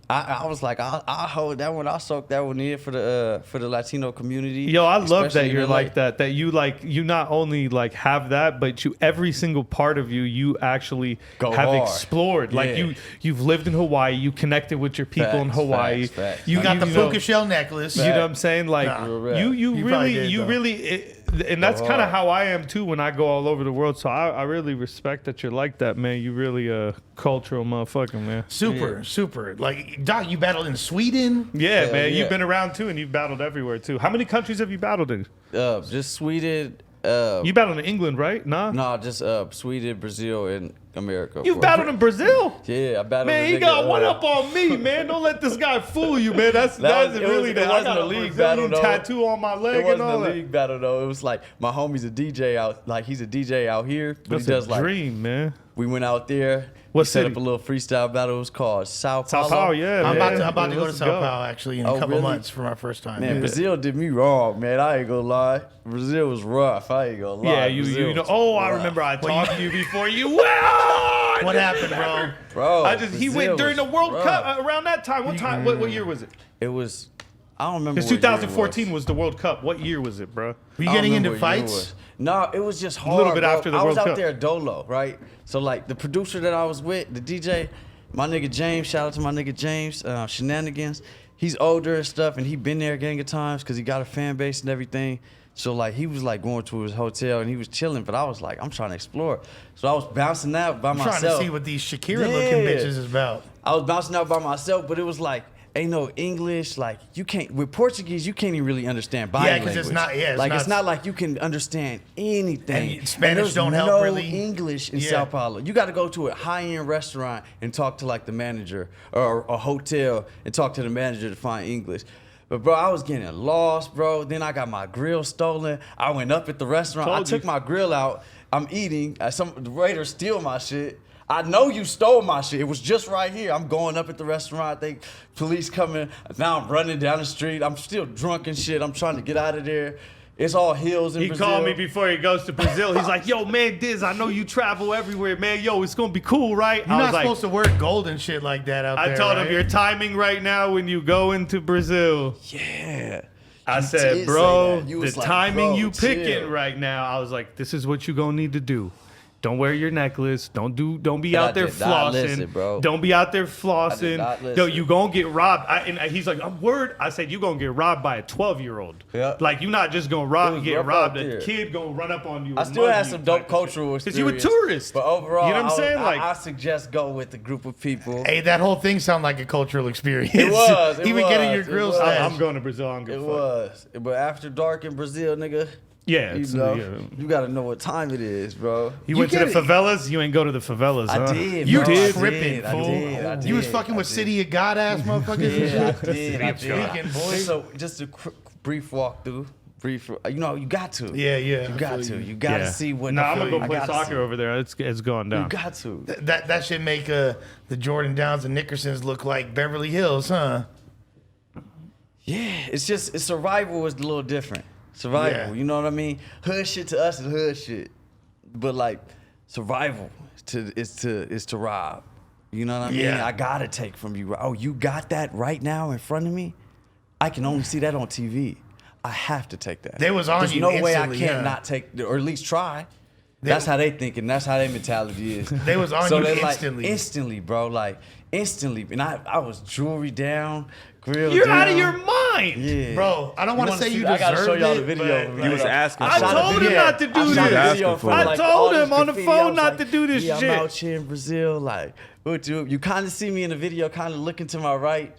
I was like, I hold that one, I soak that one in for the Latino community. Yo, I love that especially you're in like that. That you not only like have that, but you every single part of you actually Go have hard. explored. Like Yeah. you've lived in Hawaii, you connected with your people in Facts, Hawaii. facts. You got the know, puka shell necklace. You know what I'm saying? Like Nah. Real rap. you You probably really did, though. and that's Go kind of hard. how I am too when I go all over the world. So I really respect that you're like that, man. You really a cultural motherfucker, man. Super. Like, Doc, you battled in Sweden. Yeah, Hell man. yeah. You've been around too, and you've battled everywhere too. How many countries have you battled in? Just Sweden. You battled in England, right? Nah. No, just Sweden, Brazil, and America. You battled in Brazil. Yeah, I battled. Man, a he nigga, got one up on me, man. Don't let this guy fool you, man. That's It wasn't really a that. I got a league battle, Brazilian though. tattoo on my leg It and wasn't all a that. league battle though. It was like my homie's a DJ out, like he's a DJ out here, but That's he does a like. dream, man. We went out there. What we set city? up a little freestyle battle. It was called Sao Paulo. Sao Paulo, yeah. I'm man. about to go to Let's Sao Paulo actually in a Oh, couple really? months for my first time. Man, Yeah. Brazil did me wrong, man. I ain't gonna lie. Brazil was rough. I ain't gonna lie. Yeah, you Brazil know. was Oh, I rough. remember I Well, talked to you before you went. What happened, bro? Bro, He Brazil went during the was World rough. Cup around that time. What time? What year was it? It was. I don't remember. Because what year it 2014 was the World Cup. What year was it, bro? Were you I don't getting into remember what year it fights? was. No, it was just hard. little bit bro. after the I was World out Cup. there dolo, right? So like the producer that I was with, the DJ, my nigga James. Shout out to my nigga James. Shenanigans. He's older and stuff, and he been there a gang of times because he got a fan base and everything. So like he was like going to his hotel and he was chilling, but I was like, I'm trying to explore. So I was bouncing out by I'm trying myself. to see what these Shakira looking Yeah. bitches is about. I was bouncing out by myself, but it was like, ain't no English. Like you can't with Portuguese, you can't even really understand body Yeah, 'cause language. it's not- yeah, it's like not- it's not like you can understand anything. And Spanish there's don't help no really. English in Yeah. Sao Paulo. You got to go to a high-end restaurant and talk to like the manager, or a hotel and talk to the manager to find English. But bro, I was getting lost, bro. Then I got my grill stolen. I went up at the restaurant. I Told you. took my grill out. I'm eating. The waiter steal my shit. I know you stole my shit. It was just right here. I'm going up at the restaurant. They police coming. Now I'm running down the street. I'm still drunk and shit. I'm trying to get out of there. It's all hills in He Brazil. called me before he goes to Brazil. He's like, yo, man, Diz, I know you travel everywhere, man. Yo, it's going to be cool, right? You're I not was like, supposed to wear gold and shit like that out I there. told right? him your timing right now when you go into Brazil. Yeah. I You said, did bro, say that. You the was like, timing bro, you picking chill. right now. I was like, this is what you gonna need to do. Don't wear your necklace. Don't be I out there did not flossing. listen, bro. Don't be out there flossing. not Yo, listen. you gonna get robbed. And he's like, I'm worried. I said, you gonna get robbed by a 12-year-old. Yeah. Like you not just gonna It was get rough robbed. out A there. kid gonna run up on you. I and still mug had you some dope type cultural Because you a experience. tourist. But overall, you know what I'm saying? Like, I suggest go with a group of people. Hey, that whole thing sounded like a cultural experience. It was, it Even getting was, your it grill was. slashed. I'm going to Brazil. I don't give It a fuck. was. But after dark in Brazil, nigga, Yeah, you it's, know, yeah. you gotta know what time it is, bro. You went to get the it. favelas. You ain't go to the favelas. I huh? did, You bro. did I tripping, I fool. did, I You was did, fucking I with did. City of God ass motherfuckers and Yeah, I shit. did. I did. Tweaking, boy. So just a brief walkthrough. You know, you got to. Yeah. You got to. You got to see what. Nah, I'm gonna go I play gotta soccer see. over there. It's going down. You got to. That should make the Jordan Downs and Nickersons look like Beverly Hills, huh? Yeah, it's survival is a little different. Survival, Yeah. you know what I mean? Hood shit to us is hood shit, but like survival is to rob. You know what I mean? Yeah. I gotta take from you. Oh, you got that right now in front of me? I can only see that on TV. I have to take that. They was on There's you no way I instantly, can't yeah. not take, or at least try. That's how they thinking. That's how their mentality is. They was on so you they instantly. Like, instantly, bro. Like instantly. And I was jewelry down, grill You're down. out of your mind. Yeah. Bro, I don't want to wanna say see- you I gotta deserved show y'all it, the video. but, You was asking I for it. told him not to do I this. shot a Asking video for for it. like I told all this him on the graffiti. phone I was not like, to do this yeah, shit. I'm out here in Brazil. Like, what you kind of see me in the video, kind of looking to my right.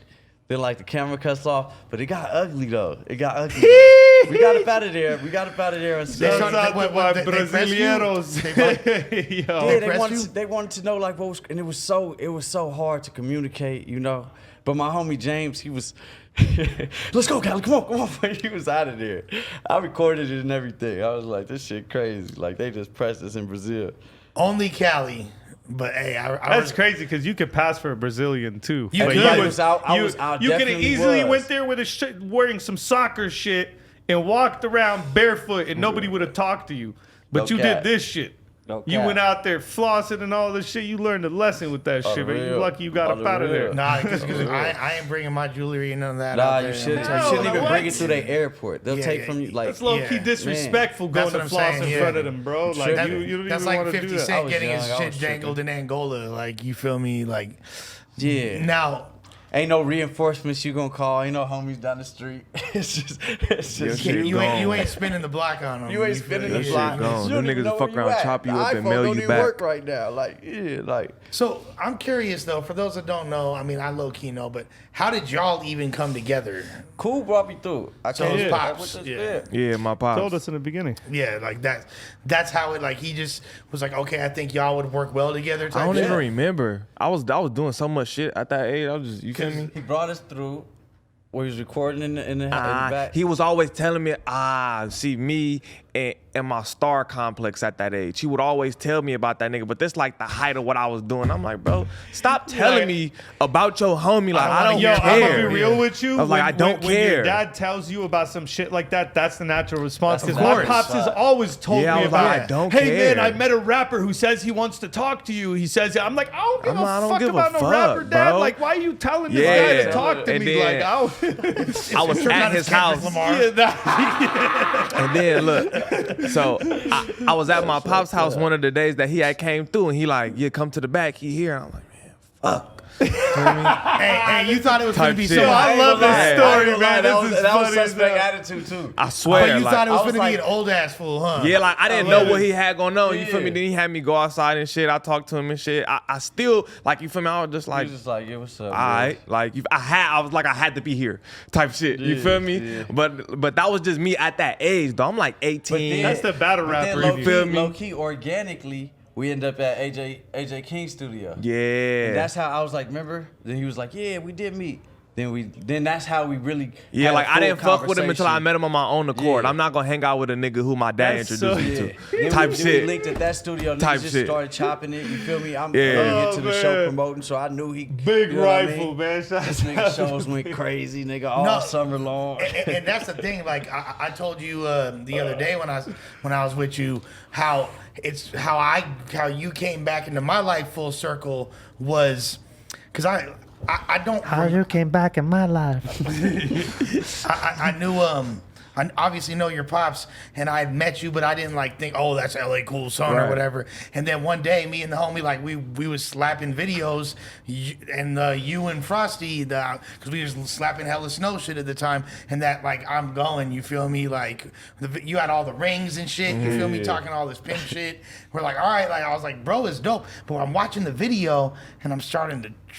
Then like the camera cuts off, but it got ugly though. It got ugly. We got up out of there. We got up out of there. And They stuff. started- Shout out to my they pressed you? Brasileiros. Yo. Yeah, press they wanted to know like what was, and it was so hard to communicate, you know. But my homie James, he was, let's go, Cali, come on. He was out of there. I recorded it and everything. I was like, this shit crazy. Like they just pressed us in Brazil. Only Cali. But hey, That's crazy because you could pass for a Brazilian too. You But could. I was out. You could have definitely easily was. went there with a wearing some soccer shit and walked around barefoot and nobody would have talked to you. But No you cap. did this shit. No You cap. went out there flossing and all this shit. You learned a lesson with that shit, man. You real. lucky you got On up the out of there. real. Nah, because I ain't bringing my jewelry and none of that. Nah, out you there. shouldn't. No, You shouldn't even what? bring it through their airport. They'll Yeah, take yeah. from you like. That's low key Yeah, disrespectful That's going to what I'm floss saying, in front of them, bro. Like That- you don't that's even like want to do 50 that. I Cent was getting his young, I shit was jangled in Angola. Like, you feel me? Like, Yeah. now, Ain't no reinforcements you gonna call. Ain't no homies down the street. It's just Your shit you gone. ain't spinning the block on them. you ain't feel spinning me? the shit block. gone. You Them don't even niggas know fuck where around, at. chop you The up and iPhone mail don't you even back. work right now. Like, yeah, like. So I'm curious though, for those that don't know, I mean, I low key know, but how did y'all even come together? Cool brought me through. I So told his you, pops, like, yeah. Yeah, my pops. Told us in the beginning. Yeah, like that's how it, like, he just was like, okay, I think y'all would work well together. I type don't shit. even remember. I was doing so much shit at that age. I was just, you feel me? He brought us through. Where he was recording in the back. He was always telling me, see me and my star complex at that age. He would always tell me about that nigga, but that's like the height of what I was doing. I'm like, bro, stop telling me about your homie. Like, I don't Yo, care. I'm gonna be real with you. I was like, I don't When your care. dad tells you about some shit like that, that's the natural response. That's Because the my natural pops has response. always told Yeah, I me was about, like, I don't hey care. man, I met a rapper who says he wants to talk to you. He says, I'm like, I don't give I a don't fuck give a about no fuck, rapper, dad. bro. Like, why are you telling this Yeah. guy to talk to And me? then- Like, I was at his house. yeah, that, And then look, so I was at my pop's house one of the days that he had came through, and he like, yeah, come to the back. He here. I'm like, man, fuck. Hey, you thought it was gonna Type be shit. so Yo, I love lie. this I story, ain't gonna lie, man. That This was is funny as suspect hell. attitude too. I swear. But you like, thought it was I was gonna be like- an old ass fool, huh? yeah, like I didn't love know what it. he had going on. You feel me? Yeah. Then he had me go outside and shit. I talked to him and shit. I still like, you feel me? I was just He like, was just like, yeah, what's up? all right, like I was like, I had to be here, type shit. You Yeah, feel me? yeah. But that was just me at that age, though. I'm like 18. That's the battle rapper in you. feel me? Low key, organically, we end up at AJ King's studio. Yeah. And that's how I was like, remember? Then he was like, yeah, we did meet. Then that's how we really Yeah, had a like I full didn't fuck with him until I conversation. met him on my own accord. Yeah. I'm not gonna hang out with a nigga who my dad That's introduced so- me Then to. Type we shit. linked at that studio. Type Niggas just shit. started chopping it. You feel me? I'm Yeah. early into the show man. promoting, so I knew he Big you know what I rifle, mean? man. Shout This out nigga to shows went crazy, nigga, all No. summer long. And that's the thing. Like I told you the other day when I was with you, how you came back into my life full circle was because I don't. How you came back in my life? I knew I obviously know your pops, and I had met you, but I didn't like think, oh, that's LA cool son or Right. whatever. And then one day, me and the homie, like we was slapping videos, and you and Frosty, because we was slapping hella snow shit at the time, and that like I'm going, you feel me? Like you had all the rings and shit, you feel me? Talking all this pimp shit. We're like, all right, like I was like, bro, it's dope. But I'm watching the video, and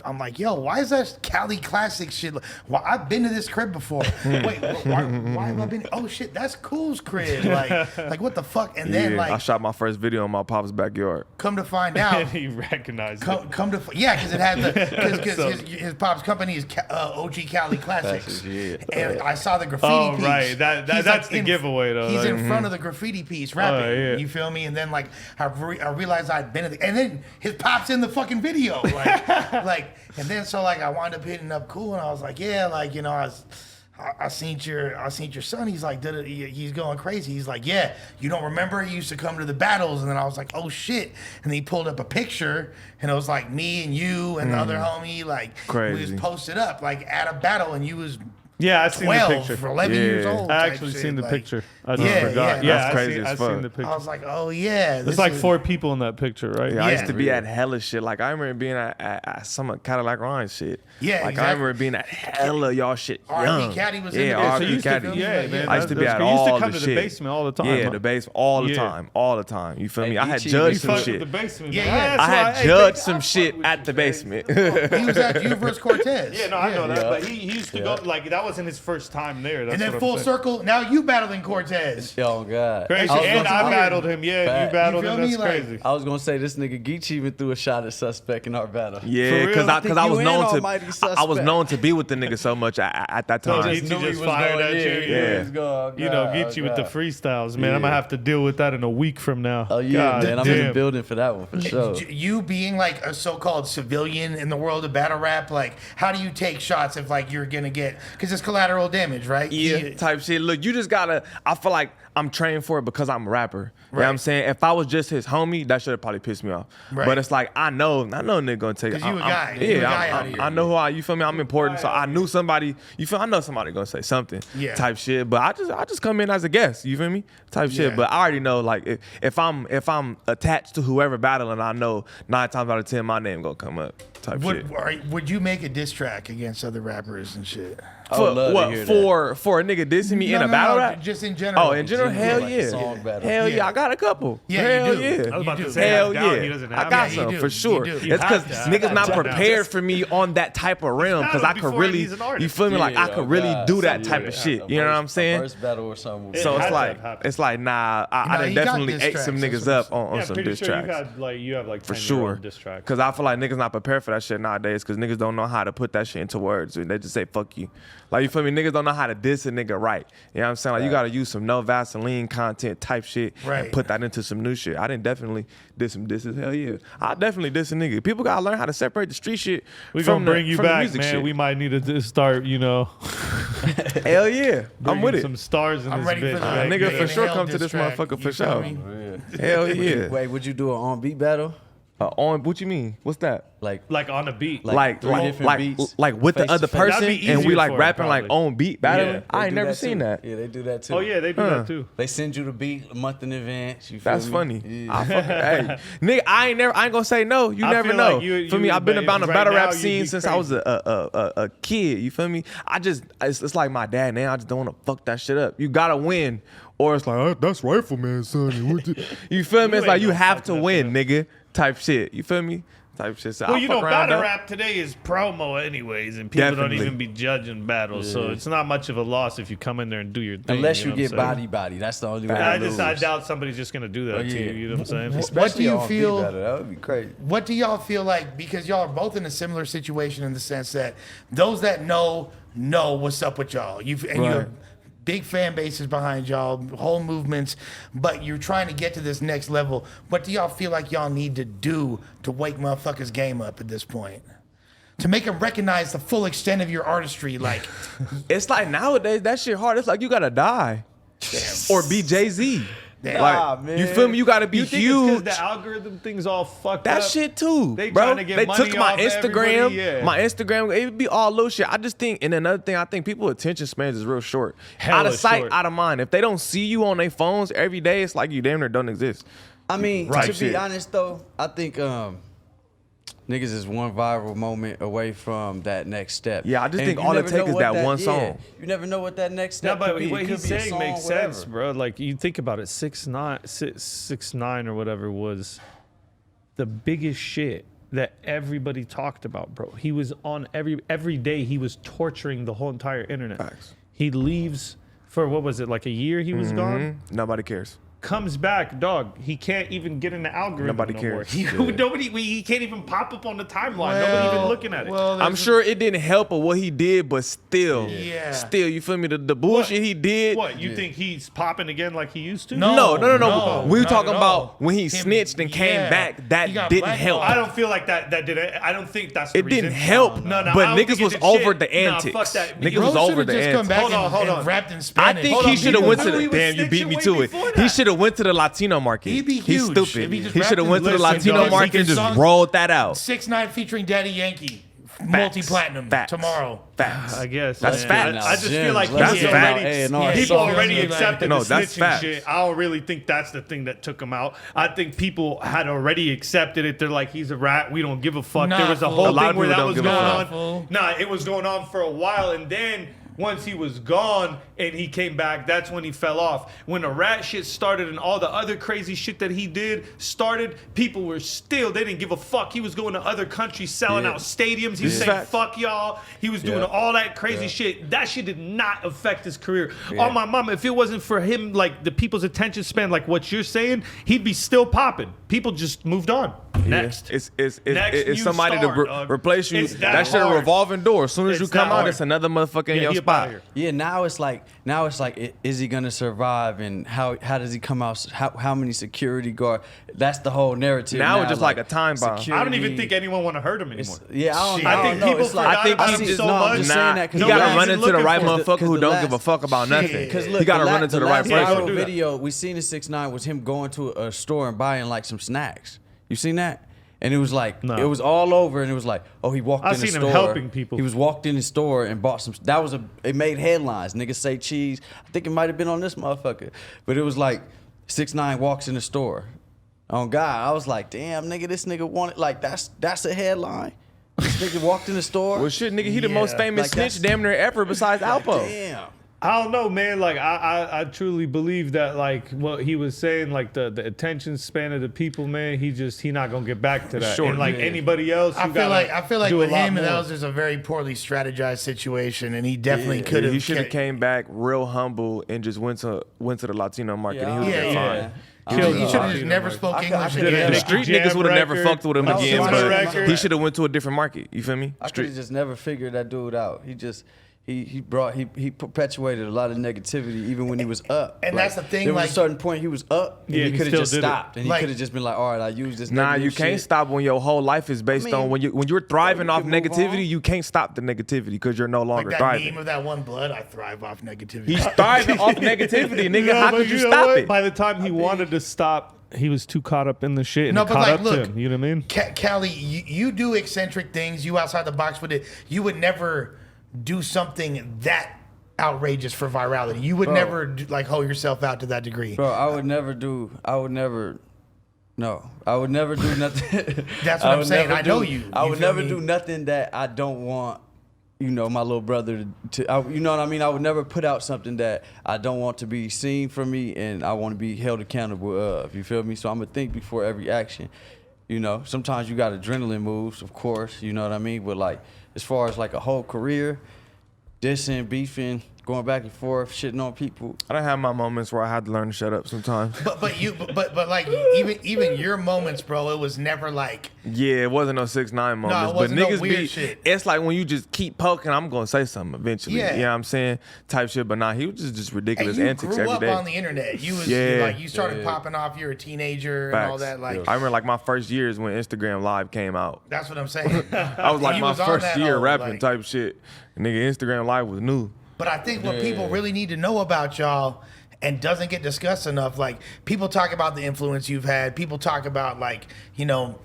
I'm like, yo, why is that Cali classic shit? Well, I've been to this crib before. Wait, why have I been? Oh shit, that's Cool's crib. Like what the fuck? And then Yeah, I like, shot my first video in my pop's backyard. come to find out, he recognized it. come to yeah, because it had because So- his pop's company is OG Cali Classics, Yeah. and I saw the graffiti Oh, piece. right. That's He's, the giveaway, though. He's Like, in front of the graffiti piece rapping. yeah. You feel me? And then like I realized I'd been at and then his pop's in the fucking video, like and then so like I wound up hitting up Cool, and I was like, yeah, like, you know, I seen your son. He's like, he's going crazy. He's like, yeah, you don't remember? He used to come to the battles. And then I was like, oh shit. And he pulled up a picture, and it was like me and you and the other homie, like we Crazy. was posted up like at a battle, and you was Yeah, I seen the 12 picture. or 11 years Yeah. old. I type actually shit, seen the like- picture. I just Yeah, forgot. yeah. That's crazy I as seen fuck. the I picture. was like, oh yeah. It's like 4 people in that picture, right? Yeah, I Yeah. used to be at hella shit. Like I remember being at some Cadillac Ryan shit. Yeah, like exactly. I remember being at hella y'all shit R&B young. Caddy was in yeah, the business. So R&B you used to, Caddy. yeah, man. I used to be at you used all to come the to shit. the basement all the time. Yeah, huh? the base all the Yeah. time, all the time. You feel me? I had Ichi, judged You some fucked shit. with the basement. Yeah, man. yeah. That's I why- had hey, judged baby, some I shit fuck with at you, the baby. basement. He was at you versus Cortez. Yeah, no, I know that. But he used to go like that wasn't his first time there. That's And then what I'm full saying. circle, now you battling Cortez. Oh God. Crazy. I was And gonna I say- battled him. Yeah, Fact. you battled You him. feel That's me? Like- crazy. I was gonna say this nigga Geechee even threw a shot at Suspect in our battle. Yeah, For real? because I I think was you and known Almighty to I was Suspect. known to be with the nigga so much at that So time. just knew he was fired at you. Yeah. You know, get you with the freestyles, man. I'm gonna have to deal with that in a week from now. Oh yeah, God man. I'm in damn. the building for that one for sure. You being like a so-called civilian in the world of battle rap, like how do you take shots if like you're gonna get, because it's collateral damage, right? Yeah, type shit. Look, you just gotta. I feel like I'm trained for it because I'm a rapper. You know what I'm Right. saying? If I was just his homie, that should have probably pissed me off. Right. But it's like I know nigga gonna take it. 'Cause you a I'm- guy. Yeah, You a guy out here. I know who I. You feel me? I'm important, so I knew somebody. You feel? I know somebody gonna say something. Yeah. Type shit. But I just come in as a guest. You feel me? Type Yeah. shit. But I already know like if I'm attached to whoever battling, I know 9 times out of 10 my name gonna come up. Type shit. Would you make a diss track against other rappers and shit? I would love to hear that. For a nigga dissing me in a battle rap? Just in general. Oh, in general, hell like a yeah. song battle. Hell Yeah. yeah, I got a couple. Yeah, you hell do. yeah. I was about to do. say, Hell down, yeah. he doesn't I have got it. Yeah, you some do. for You sure. do. You It's because have to. niggas not Down. prepared for me on that type of realm. Because I could before really, he's an artist. you feel me? Like I Yeah, could really God. do that Something type like of that. shit. You know what I'm A saying? verse battle or something. So It it's had to like have happened. it's like nah. I Nah, done you got definitely diss ate tracks, some that's niggas what up I'm on Yeah, some pretty diss sure tracks. you have like For 10-year-old sure. diss tracks. Because I feel like niggas not prepared for that shit nowadays because niggas don't know how to put that shit into words. They just say, fuck you. Like, you feel me? Niggas don't know how to diss a nigga right. You know what I'm saying? Like, you got to use some no Vaseline content type shit Right. and put that into some new shit. I didn't definitely diss some disses. Hell yeah. I definitely diss a nigga. People got to learn how to separate the street shit We from gonna bring you from the back, music man. shit. We might need to just start, you know, Hell yeah. I'm bringing with it. some stars in I'm this ready for bitch. the man. nigga Big for sure Inhale come to diss this track, motherfucker for you feel sure. me? Hell yeah. Wait, would you do an on beat battle? On what you mean? What's that? Like on a beat. Like three different beats, like with the face to other face. person, That'd be and we easier like for 'em, rapping like probably. on beat battling. Yeah, I They ain't do never that seen too. that. Yeah, they do that too. Oh yeah, they do that too. They send you the beat a month in advance. You feel That's me? funny. Yeah. I fucking, hey, nigga, I ain't gonna say no. You I never feel know. like you- For me, I've been but about the right battle now, rap you'd scene be since I was crazy. a kid. You feel me? It's like my dad now. I just don't want to fuck that shit up. You gotta win, or it's like that's rifleman, son. You feel me? It's ain't like you gonna have fuck to that win, shit nigga. Type shit. You feel me? Type shit. So Well, I'll you fuck know, around battle though. rap today is promo anyways, and people Definitely. don't even be judging battles, so it's not much of a loss if you come in there and do your thing. Unless you know get what I'm saying? body. That's the only way. I to lose. doubt somebody's just gonna do that to yeah. you. You know what I'm saying? Especially you an on beat feel- battle. That would be crazy. What do y'all feel like? Because y'all are both in a similar situation in the sense that those that know what's up with y'all. You and Right. you're big fan bases behind y'all, whole movements, but you're trying to get to this next level. What do y'all feel like y'all need to do to wake motherfuckers' game up at this point? To make them recognize the full extent of your artistry, like It's like nowadays that shit hard. It's like you gotta die or be Jay-Z. Damn. Like, Nah, man. you feel me? You gotta be You think it's 'cause huge. the algorithm thing's all fucked That up? shit too, They bro. trying to get They money took my off Instagram, everybody, yeah. my Instagram. It would be all little shit. I just think, and another thing, I think people attention spans is real short. Hella Out of sight, short. out of mind. If they don't see you on their phones every day, it's like you damn near don't exist. I mean, Right. to Shit. be honest though, I think niggas is one viral moment away from that next step. Yeah, I just And think you all it never take know is what that one song. You never know what that next No, step but could be. what It he's could be a saying song, makes whatever. sense, bro. Like you think about it, 6ix9ine or whatever was the biggest shit that everybody talked about, bro. He was on every day. He was torturing the whole entire internet. Facts. He leaves for what was it, like a year? He was gone. Nobody cares. Comes back, dog. He can't even get in the algorithm. Nobody no cares. More. Yeah. He can't even pop up on the timeline. Nobody even looking at it. I'm sure it didn't help with what he did, but still, Yeah. still, you feel me? The bullshit he did. What you think he's popping again like he used to? No. No. We were not talking at all. about when he Him- snitched and came yeah. back. He That got didn't blackballed. help. I don't feel like that did it. I don't think that's the It didn't reason. help, No, but I don't niggas think it was did over shit. the Nah, antics. fuck that. Niggas Bro was should've over the just come antics. back Hold on. and rapped in I Spanish. think Hold he on, should have he went was- to the he was damn. You beat snitching me way to it. before He that. should have went to the Latino market. He'd be He's huge stupid. if he just He should have rapped went to the his- Latino Listen, dog, market and his just song- rolled that out. 6ix9ine featuring Daddy Yankee, Facts. multi-platinum Facts. tomorrow. Facts. I guess That's man. facts. I just feel like That's he's facts. already, Yeah, people songs already like- accepted No, the that's snitching facts. shit. I don't really think that's the thing that took him out. I think people had already accepted it. They're like, he's a rat. We don't give a fuck. Nah, there was a fool. whole A lot thing of where people that don't was give a going fuck. on. Fool. Nah, it was going on for a while, and then once he was gone and he came back, that's when he fell off. When the rat shit started and all the other crazy shit that he did started, people were still, they didn't give a fuck. He was going to other countries, selling out stadiums. He was saying, fuck y'all. He was doing all that crazy shit. That shit did not affect his career. On my mama, if it wasn't for him, like the people's attention span, like what you're saying, he'd be still popping. People just moved on. Next. It's Next somebody star, to replace you. It's that That shit a hard. revolving door. As soon as you It's come that out, hard. it's another motherfucker in Yeah, your he up outta spot. here. Yeah, now it's like, is he gonna survive, and how does he come out? How many security guard? That's the whole narrative. Now it's just like a time bomb. I don't even think anyone want to hurt him anymore. Yeah, I don't. I think know. people It's like, forgot I think about he him just- so no, I'm much. just saying that He 'cause gotta nobody's run into the looking right for it. motherfucker who the don't last- give a fuck about nothing. Because look, He gotta run into the right viral person. video we seen in 6ix9ine was him going to a store and buying like some snacks. You seen that? And it was like No. it was all over, and it was like, oh, he walked I've in the seen store. him helping people. He was walked in the store and bought some. That was it made headlines. Niggas say cheese. I think it might have been on this motherfucker, but it was like 6ix9ine walks in the store. On God, I was like, damn, nigga, this nigga wanted like that's a headline. This nigga walked in the store. Well, shit, nigga, he the most famous Like, snitch that's- damn near ever besides Alpo. Damn. I don't know, man. Like I truly believe that, like what he was saying, like the attention span of the people, man. He not gonna get back to that. Sure. And like anybody else, I feel like do with a lot him, that more. was just a very poorly strategized situation, and he definitely Yeah, could have. he should have came back real humble and just went to the Latino market. Yeah, and he would have yeah, been yeah. fine. He Killed should him. have just never spoke I English could- again. The Nicky street Jam niggas would have never record. fucked with him That was again, on but record. he should have went to a different market. You feel me? I could have just never figured that dude out. He perpetuated a lot of negativity even when he was up. And that's the thing, There was like- a certain point he was up, and Yeah, he he could have still just did it. stopped, and he Like- could have just been like, all right, I use this. Nah, negative you can't shit. stop when your whole life is based on when you're thriving you off can move negativity. on. You can't stop the negativity because you're no longer Like that thriving. meme of that one blood, I thrive off negativity. He's thriving off negativity, nigga. No, How but could you know stop what? it? By the time he wanted to stop, he was too caught up in the shit, and No, it but caught like, up to look, him. You know what I mean? Cali, you do eccentric things. You outside the box with it. You would never do something that outrageous for virality. You would never like hold yourself out to that degree. Bro, I would never do nothing. That's what I I'm would saying. never I know do- you. I You would feel never me? do nothing that I don't want, my little brother you know what I mean? I would never put out something that I don't want to be seen from me and I want to be held accountable of. You feel me? So I'm going to think before every action. Sometimes you got adrenaline moves, of course, you know what I mean? But like, as far as like a whole career, dissing, beefing, going back and forth, shitting on people. I don't have my moments where I had to learn to shut up sometimes. But like even your moments, bro, it was never like Yeah, it wasn't no 6ix9ine moments, it but wasn't no niggas weird be. shit. It's like when you just keep poking, I'm gonna say something eventually. Yeah. You know what I'm saying? Type shit. But nah, he was just and ridiculous you antics grew every up day. on the internet. You was Yeah. like you started popping off. You're a teenager and all Facts. that. Like I remember like my first years when Instagram Live came out. that's what I'm saying. I was like You my was on first that year old, rapping like- type shit. Nigga, Instagram Live was new. But I think what people really need to know about y'all and doesn't get discussed enough, like people talk about the influence you've had. People talk about like, know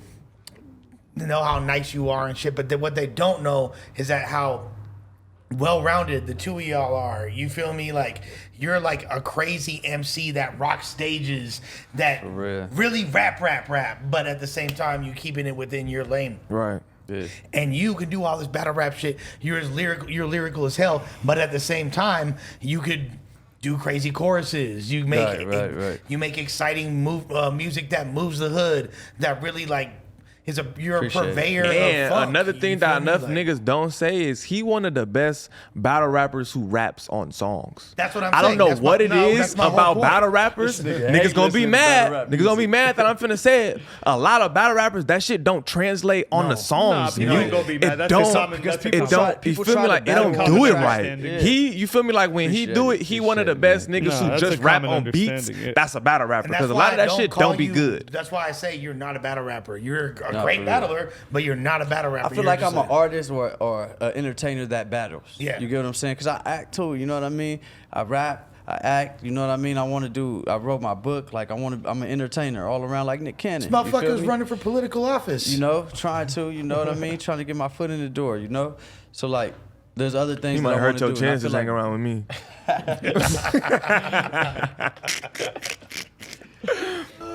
how nice you are and shit. But what they don't know is that how well-rounded the two of y'all are. You feel me? Like you're like a crazy MC that rocks stages that real. really rap. But at the same time, you keeping it within your lane. Right. Yeah. And you can do all this battle rap shit. You're lyrical as hell, but at the same time, you could do crazy choruses. You make Right. you make exciting music that moves the hood. That really like you're Appreciate a it. purveyor of And funk. another You thing feel that me? enough Like, niggas don't say is he one of the best battle rappers who raps on songs. That's what I'm I don't saying. know That's what my- it no, is that's my whole about point. battle rappers. This nigga Niggas hate gonna be listening to battle mad. rap Niggas gonna be music. mad that I'm finna say it. A lot of battle rappers, that shit don't translate on the songs. people ain't gonna be mad. It That's don't. just something- because that's people It try- don't. You people feel try me? to Like it battle don't common do it understanding. right. You feel me? Like when he Appreciate do it. it, he one of the Appreciate best it, niggas man. who Nah, just that's a rap common on beats. understanding, yeah. That's a battle rapper And that's because a why lot of I that shit call don't be you- good. That's why I say you're not a battle rapper. You're a No, great for real. battler, but you're not a battle rapper. I feel You're like just I'm an artist or an entertainer that battles. Yeah. You get what I'm saying? Because I act too, you know what I mean? I rap, I act, you know what I mean? I wrote my book, like I'm an entertainer all around like Nick Cannon. This you feel motherfucker's me? running for political office. Trying to, you know what I mean? Trying to get my foot in the door, you know? So like, there's other things You that might I hurt want to your do. and I chances feel hanging around with me.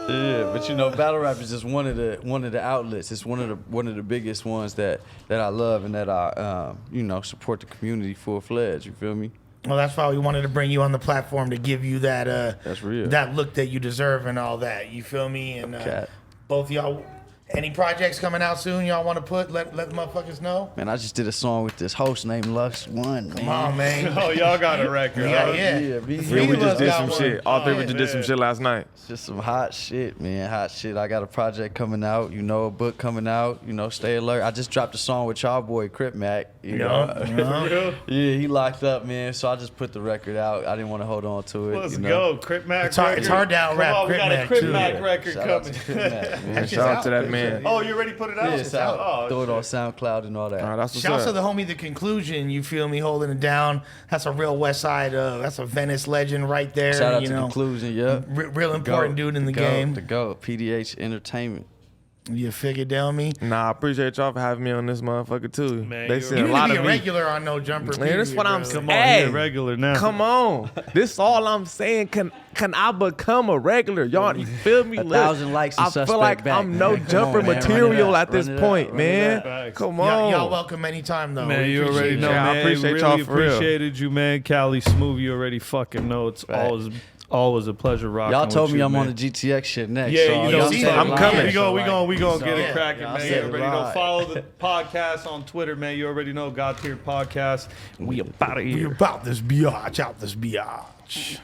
Yeah, but you know, battle rap is just one of the outlets. It's one of the biggest ones that I love and that I support the community full fledged. You feel me? Well, that's why we wanted to bring you on the platform to give you that That's real. that look that you deserve and all that. You feel me? And Cat. both y'all, any projects coming out soon? Y'all want to let the motherfuckers know? Man, I just did a song with this host named Lux One. Come on, man. Oh, y'all got a record. Yeah, huh? yeah. Yeah, me- Three Yeah, we of just us did got some one. shit. All three of us Oh, just did some man. shit last night. It's just some hot shit, man. Hot shit. I got a project coming out. You know, a book coming out. You know, stay alert. I just dropped a song with y'all boy Crip Mac. You know. Yeah, he locked up, man. So I just put the record out. I didn't want to hold on to it. Let's you know? go, Crip Mac. It's hard- record. it's hard to out-rap Come on, we Crip got a Mac, Crip too. Mac record Shout out coming. to Crip Mac, man. That shit's Shout out to out. that man. Oh, you already put it out? Yeah, it's out. Oh, Throw it on shit. SoundCloud and all that. All right, that's what's Shouts to up. the homie, The Conclusion. You feel me? Holding it down. That's a real West Side. That's a Venice legend right there. Shout out you to know, Conclusion, yeah. real important dude in the game. The GOAT, PDH Entertainment. You figured down me. Nah, I appreciate y'all for having me on this motherfucker too. Man, They you said You a need lot to be of a me. regular on No Jumper. Man, that's what I'm period, saying. bro. Come on, Hey, you're regular now. Come on. This all I'm saying. Can I become a regular? Y'all, you feel me? 1,000 likes and I feel suspect like back, I'm man. no Come jumper on, man. Run it material up. at this Run it up. point, Run it man. up. Facts. Come on. Y'all welcome anytime though. Man, We you appreciate already know, y'all. I man. appreciate really y'all for real. appreciated you, man. Cali, Smoov, you already fucking know. It's Right. always a pleasure rocking Y'all told with me you, I'm man. on the GTX shit next. Yeah, so you y'all know, see said that. it I'm live. coming. We gonna get So, it cracking, y'all man. said You it already know. live. Follow the podcast on Twitter, man. You already know. God Tier Podcast. We about We here. about this biatch, out this biatch.